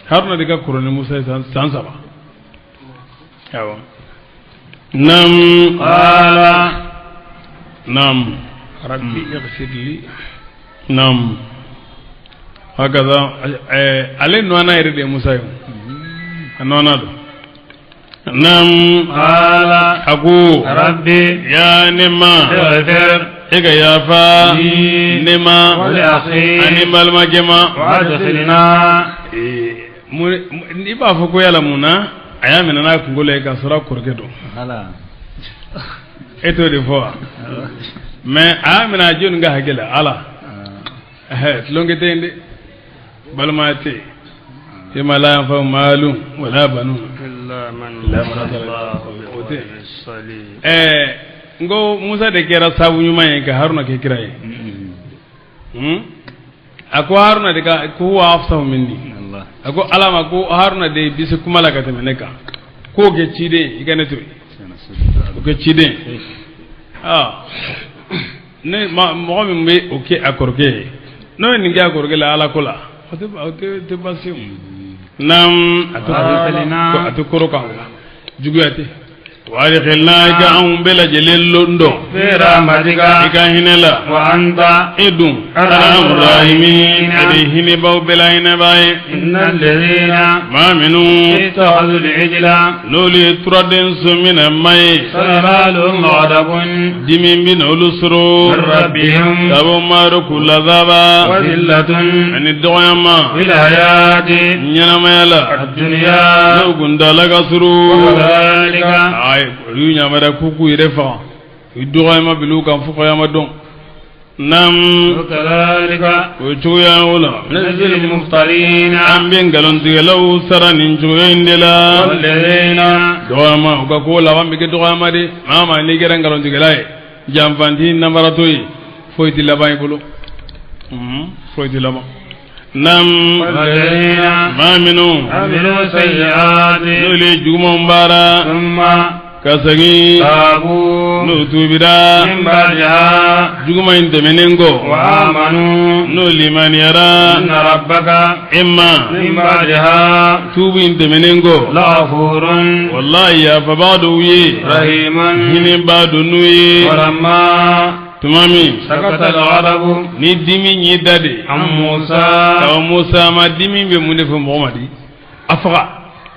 Haruna de ka kɔrɔ ni Musa ye san 3 awɔ nam قال nam rabbi ighfir li nam hakaza ale nɔna yɛrɛ de ye Musa ye a nɔna don nam قال a ko ربي ya ne ma اغفر e ka yafa لي ne ma ولأخي ani balimakɛ ma وأدخلنا i b'a fɔ ko yala mun na a y'a minɛ n'a kunkolo ye k'a sɔrɔ a kɔrɔkɛ don ala e t'o de fɔ wa mais a y'a minɛ a jɔnni ka hakɛ la Ala tulonkɛ tɛ yen dɛ balimaya tɛ yen yawma la yanfa'u malun wala banun illa man o tɛ n ko Musa de kɛra sabu ɲuman ye ka Haruna kɛ kira ye a ko Haruna de ka ko huwa afsahu minni Allah a ko Ala ma ko Haruna de bisi kuma la ka tɛmɛ ne kan k'o kɛ ciden i ka ne to yen o kɛ ciden ne mɔgɔ min bɛ o kɛ a kɔrɔkɛ ye n'o ye nin kɛ a kɔrɔkɛ la Ala ko la o tɛ baasi ye naam a tɛ kɔrɔ kan juguya tɛ وادخلنا كأن بلا جليل لندو في رحمتك إكاهنلا وأنت إدم أرحم الراحمين أديهن باو بلا هنباي إن الذين ما منو اتخذوا العجل لولي تردن سمين ماي سينالهم غضب دمين بن أولسرو من ربهم تابو مارو كل ذابا وذلة أن الدعيما في الحياة نينما يلا الدنيا لو كنت لك سرو وكذلك yu nyamara kuku ire fa iduga ma bilu kan fuko ya madon nam وكذلك uchuya wala نزل المفترين ambin galon digelaw saranin juendela والذين doa ma uga ko la wambe ke doa ma de mama ni geran galon digelay jamfanti namarato yi foyti la bay bulu foyti la nam والذين ma minu عملوا سيئات nuli juma mbara ثم kasagi تابوا no tubira من بعدها juguma intemenengo وآمنوا no limaniyara إن ربك imma من بعدها tubu intemenengo لغفور wallahi ya fa badu ye رحيم hini badu nuye ولما tumami سكت الغضب ni dimi ni dade عن موسى tawa Musa ma dimi be munde fo Muhammadi afaga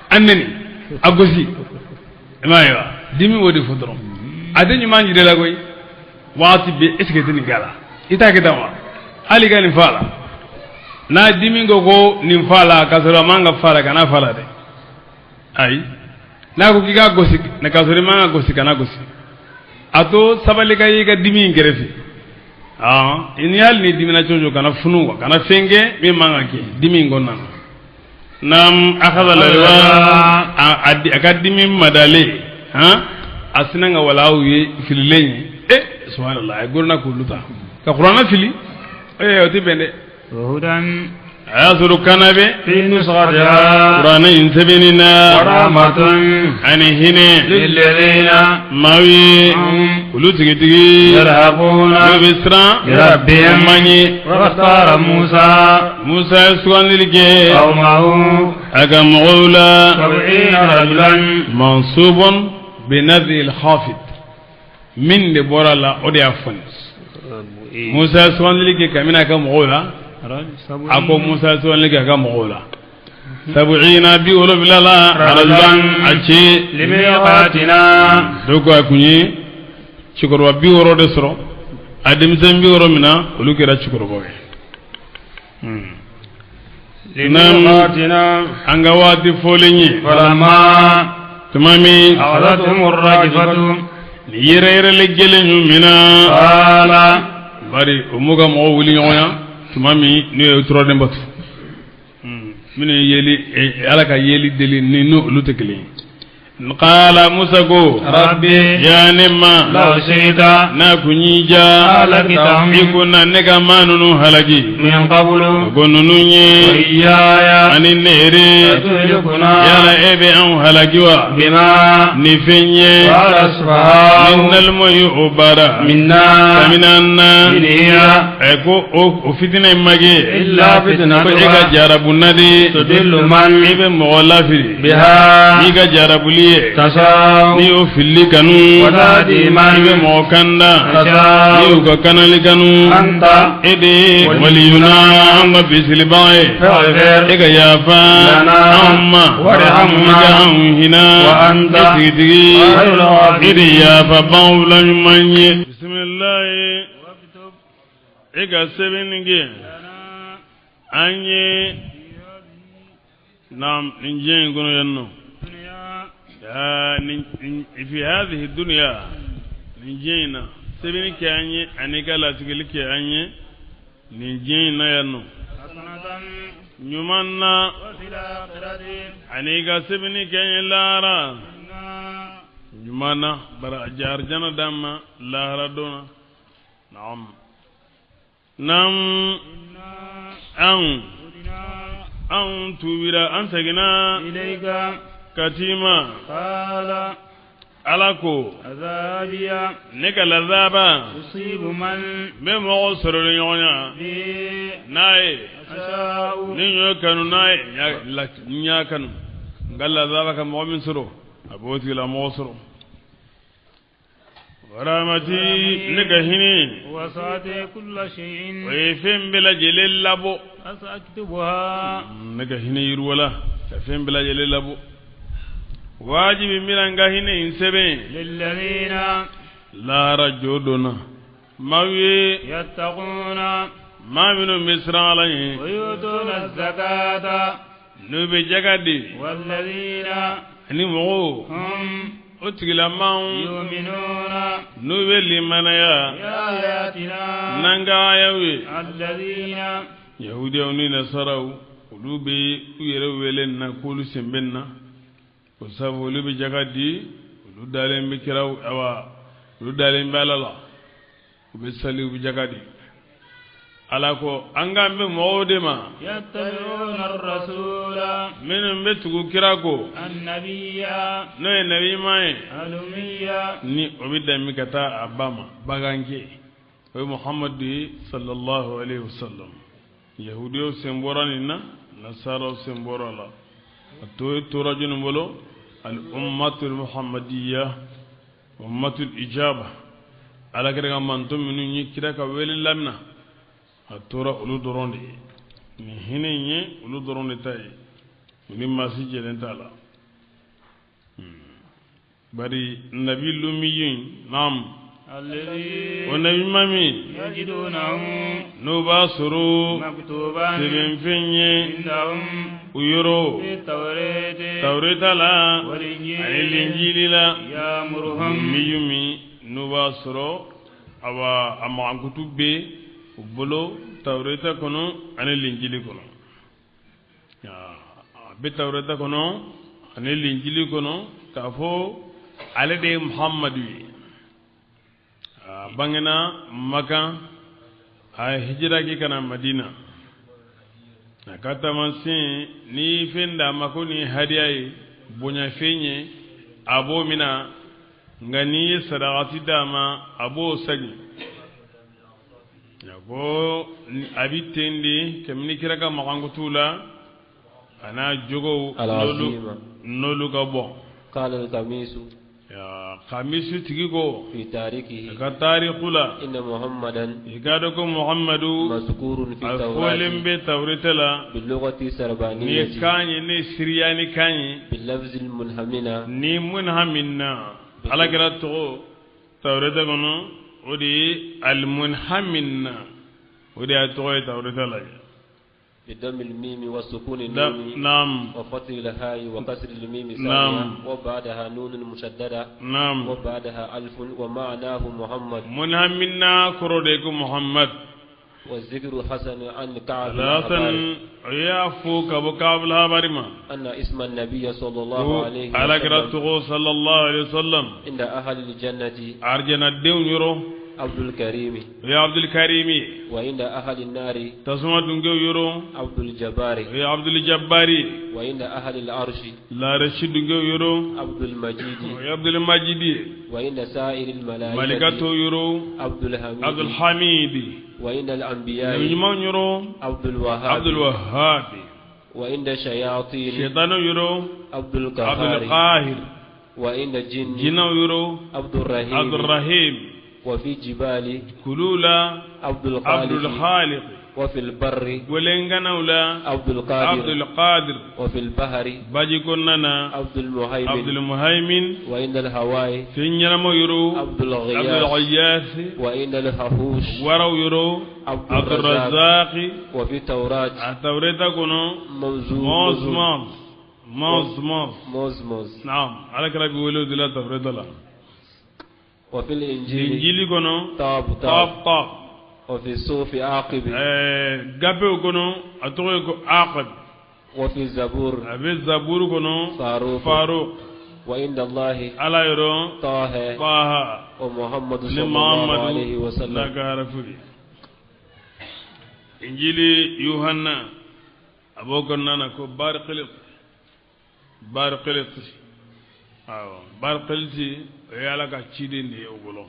anneni agosi maywa dimi wodi fo dron adenyu manji de la koy waati be eske tini gala ita ke dama ali gani fala na dimi go ni fala kasoro manga fala kana fala de ai na ko kiga gosi na kasoro manga gosi kana gosi ato sabali kay ga dimi ngerefi ini hal ni dimi na jojo kana funu kana fenge mi manga ke dimi ngonna nam akhadha lalwa akadimi madale asinanga walawi fililenyi subhanallah ay gorna ko luta ka qur'ana fili oti bende وهدى ayasuru kanabe في نسختها qur'ana insebinina ورحمة ani hine للذين mawi ulutigi يرهبون bisra بربهم manyi واختار موسى musa suwanilge قومه aga mawla 70 رجلا mansubun بنذي الخافض من لبورا ودي عفن موسى سوان لك كمنا كمغولا أكو موسى سوان لك كمغولا 70 بيولو بلالا رجلا أشي لميقاتنا دوكو أكوني شكروا بيورو دسرو أدم زن بيورو منا ولو كرا شكروا بوي لميقاتنا أنغواتي فوليني فلما تمامي أخذتهم الرجفة yere yere le gelen mina قال bari umuga mo wuli nyoya tumami ni utro de mbot mine yeli ala ka yeli deli ni no lutekele qala musa ko rabbi ya nimma law shi'ta na kunyija halakitahum ikuna nega manunu halagi min qablu gonununye iyaya ani nere tuhlikuna yala ebe an halagiwa bima nifenye qala sufaha minnal muyubara minna kaminanna iniya eko o fitina mage illa fitnatu ko ega jarabunadi tudillu man ibe mogolafiri biha ni ga jarabuliye tashaw ni o filli kanu watadi man ibe mogokanda tashaw ni o ka kanali kanu anta ede waliyuna amba bisilibaye faghfir ega yafa lana amma warhamna hina wa anta tigi khairul ghafirin ede yafa bawlan manye bismillah ega sebenige anye nam injin gono yanno في هذه الدنيا نجينا سبني كأني أنيكا لا تقول كأني نجينا ينو نيمانا أنيكا سبني كأني لارا نيمانا برا جارجنا دما لارا دونا نعم أن توبيرا أن سجنا إليك katima qala alako azabiya neka lazaba usibu man me mo soro nyonya bi nae ashau ni nyo kanu nae la nya kanu ngalla lazaba ka mo min soro aboti la mo soro waramati neka hini wasati kull shay'in wa yefem bila jelel labo asaktubuha neka hini yurwala yefem bila jelel labo wajibi miranga hine insebe lilladhina la rajuduna mawi yattaquna ma minu misra alayhi wa yutuna az-zakata nubi jagadi walladhina ni mo hum utigila maun yu'minuna nubi limanaya ya ayatina nanga ayawi alladhina yahudiya ni nasarau ulubi uyere welen na kulu sembenna sabu olu bi jagadi olu dalen bi kiraw awa olu dalen bi alala u bi sali bi jagadi ala ko anga be mawde ma yattabi'una ar-rasula minum be tugu kirako an-nabiyya no e nabi mai alumiyya ni o bi dami kata abama baganke o muhammad sallallahu alaihi wasallam yahudiyo semborani na nasara semborala to rajun bolo الأمة المحمدية أمة الإجابة على كده من تمني كده كويل لنا التورا أولو دروندي نهيني أولو دروندي تاي من ما سيجي لنتالا بري النبي لوميين نعم الذي والنبي مامي يجدونه نباسرو مكتوبا سبنفيني عندهم ويرو في التوراة توريتا لا والإنجيل عن الإنجيل لا يأمرهم ميومي نباسرو أوا أما عن كتب وبلو توريتا كنو عن الإنجيل كنو بتوريتا كنو عن الإنجيل كنو كافو على دي محمد bangena maka ay hijra ki kana madina nakata mansin ni fenda makoni hadiyai bonya fenye abo mina ngani sadaqati dama abo sagi yabo abitendi kemni kiraka makangutula ana jogo nolu ka bon qala al-qamisu ya khamisu tigigo fi tarikihi ka tarikhula inna muhammadan igado ko muhammadu mazkurun fi afolim be tawritala bil lughati ni sarbaniyati kanye ni siriyani kanye bil lafzi al munhamina ni munhaminna ala kira to tawrita kono odi al munhaminna odi ato tawritala بدم الميم والسكون النون نعم وفتح الهاء وكسر الميم نعم وبعدها نون مشددة نعم وبعدها ألف ومعناه محمد منها منا كروديك محمد والذكر حسن عن كعب الحسن يعفو كعب الهبرما أن اسم النبي صلى الله عليه على وسلم قراءته صلى الله عليه وسلم عند أهل الجنة أرجنا الدين يرو عبد الكريم يا عبد الكريم وعند أهل النار تسمع دنجو يرو عبد الجبار يا عبد الجباري وعند أهل العرش لا رشيد دنجو يرو عبد المجيد يا عبد المجيد وعند سائر الملائكة ملكته يرو عبد الحميد وعند الأنبياء يمن يرو عبد الوهاب وعند الشياطين شيطان يرو عبد القهار وعند الجن جنو يرو عبد الرحيم وفي جبال كلولا عبد الخالق وفي البر ولنغنولا عبد القادر وفي البحر باجي كننا عبد المهيمن وعند الهواء في نيرمو يرو عبد الغياث وعند الهفوش ورو يرو عبد الرزاق وفي التوراة كنو موز نعم على كلام بيقولوا دي لا تفريط لا وفي الإنجيل كنو طاب وفي الصوف عاقب غابو كنو اتوكو عاقب وفي الزبور كنو فاروق وعند الله على يرو طه ومحمد صلى الله عليه وسلم إنجيل يوحنا أبوكو نانا كو بارقلت بارقلتي يالا كا تشيدين دي اوغلو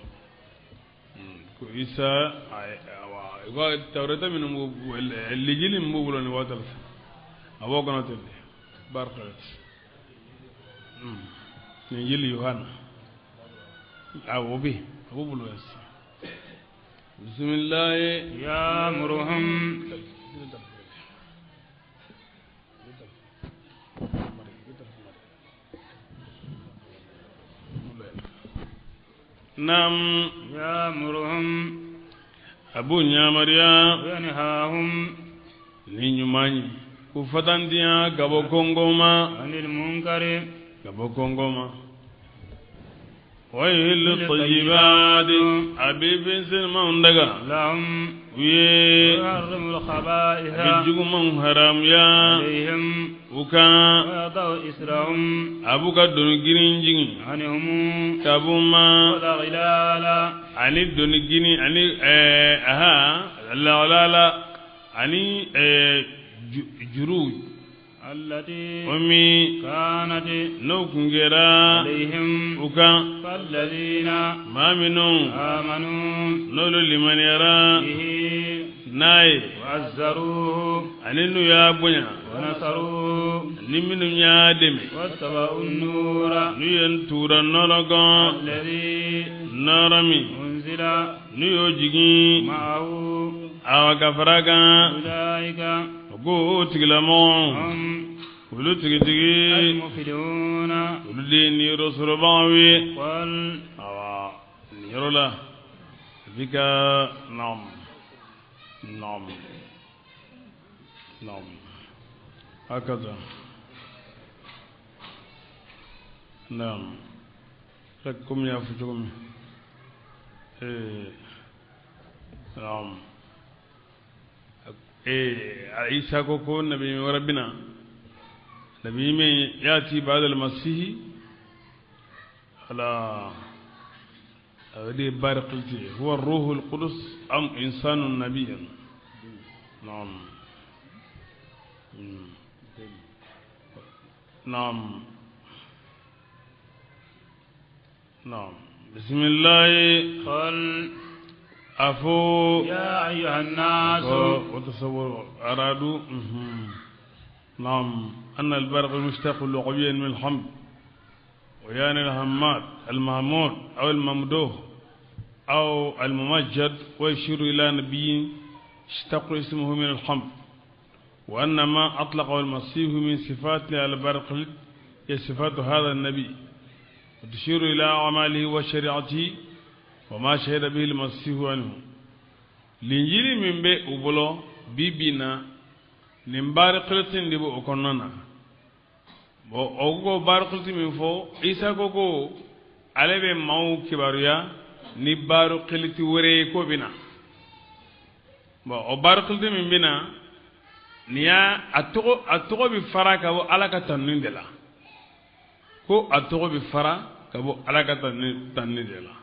كو إيسا أيوا التوراة من الإنجيل مبولو ني واتل أبوكو ناتل بارقلت إنجيل يوحنا أبو بلو يسا بسم الله يأمرهم نعم يأمرهم أبو نيامريا وينهاهم لنيماني كفتانديا غابو كونغوما عن المنكر غابو كونغوما ويهل الطيبات أبي بنسل موندغا لهم ويحرم الخبائث بجوم حرام يا عليهم وكا ويضع إسرهم أبوكا دون جرينجين عنهم كابوما والأغلال عن دون جيني عن لا عن جروج التي أمي كانت نوكنجرا عليهم وكا فالذين ما منهم آمنوا نولو لمن يرى به ناي وعزروه عن يا بنيا ونصروه نمنو يا دمي واتبعوا النور نينتورا نورغا الذي نارمي أنزل نيوجيغي معه أو كفراغا أولئك go tiglamon ulu tigitigi المفلحون ulu de ni rosrobawi قل awa nirola vika nam hakaza nam lakum ya fujukum nam عيسى كوكو نبي ربنا نبي من ياتي بعد المسيح على هذه بارقلتي هو الروح القدس أم إنسان نبي نعم بسم الله قل أفو يا أيها الناس وتصور أرادوا نعم أن البرق المشتق لغويا من الحمد ويعني الهمات المحمود أو الممدوح أو الممجد ويشير إلى نبي اشتق اسمه من الحمد وأن ما أطلقه المسيح من صفات البرق هي صفات هذا النبي وتشير إلى أعماله وشريعته وما شهد به المسيح عنه الإنجيل من بي أبلو بيبينا نمبار قلتين دي بو أكوننا أوغو بار قلتين من فو إيسا كوكو على بي ماو كباريا نبار قلتي وريكو بنا bon o barqulti min bina niya atogo bi fara ka bo ala ka tannin de la ko atogo bi fara ka bo ala ka tannin de la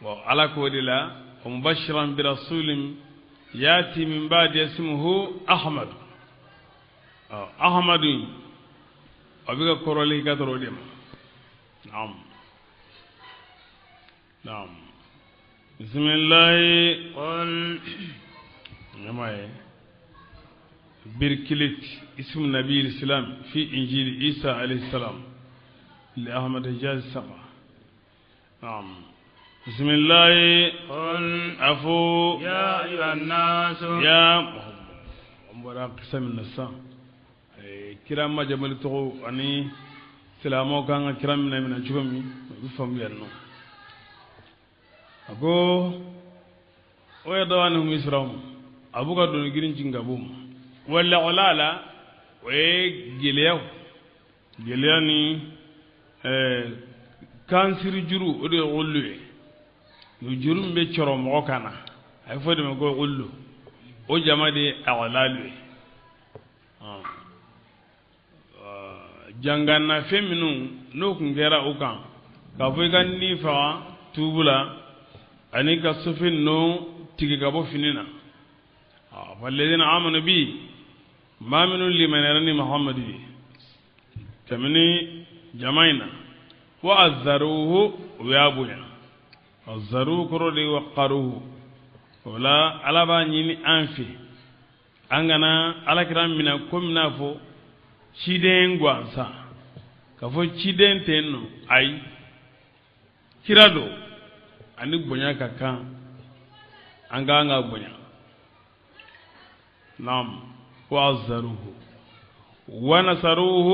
bon ala ko de la mubashiran bi rasulin yati min ba'di ismuhu ahmad ahmad abiga koroli ka toro dem naam bismillah قل نماي بركلت اسم نبي الإسلام في إنجيل عيسى عليه السلام لأحمد حجاز السقا نعم بسم الله قل عفو يا أيها الناس يا مبارا قسم النساء كرام ما جمال تقو أني سلامو كان كرام من أجومي بفهم يرنو أقول ويدوانهم يسرهم أبوك دون جرين جنگابوم ولا علala ويجليو جلياني كانسير جرو ودي غلوي يجرو مبيشرو موكانا أفضل ما يقول غلو وجماعة دي علالوي jangana feminu no kungera ukan ka foiga ni fa tubula ani ka sofin no tigi gabo finina والذين آمنوا بي ما من لمن يرني محمد بي كمني جمعنا وأذروه ويابونا أذروه كرودي وقروه ولا على بانيني أنفي أنغنا على كرام منا كمنا فو شيدين غوانسا كفو شيدين تنو أي كيرادو أنك بنيا كاكا أنغا بنيا نعم وعزروه ونصروه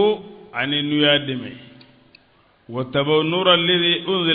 عن النيادم واتبعوا النور الذي أنزل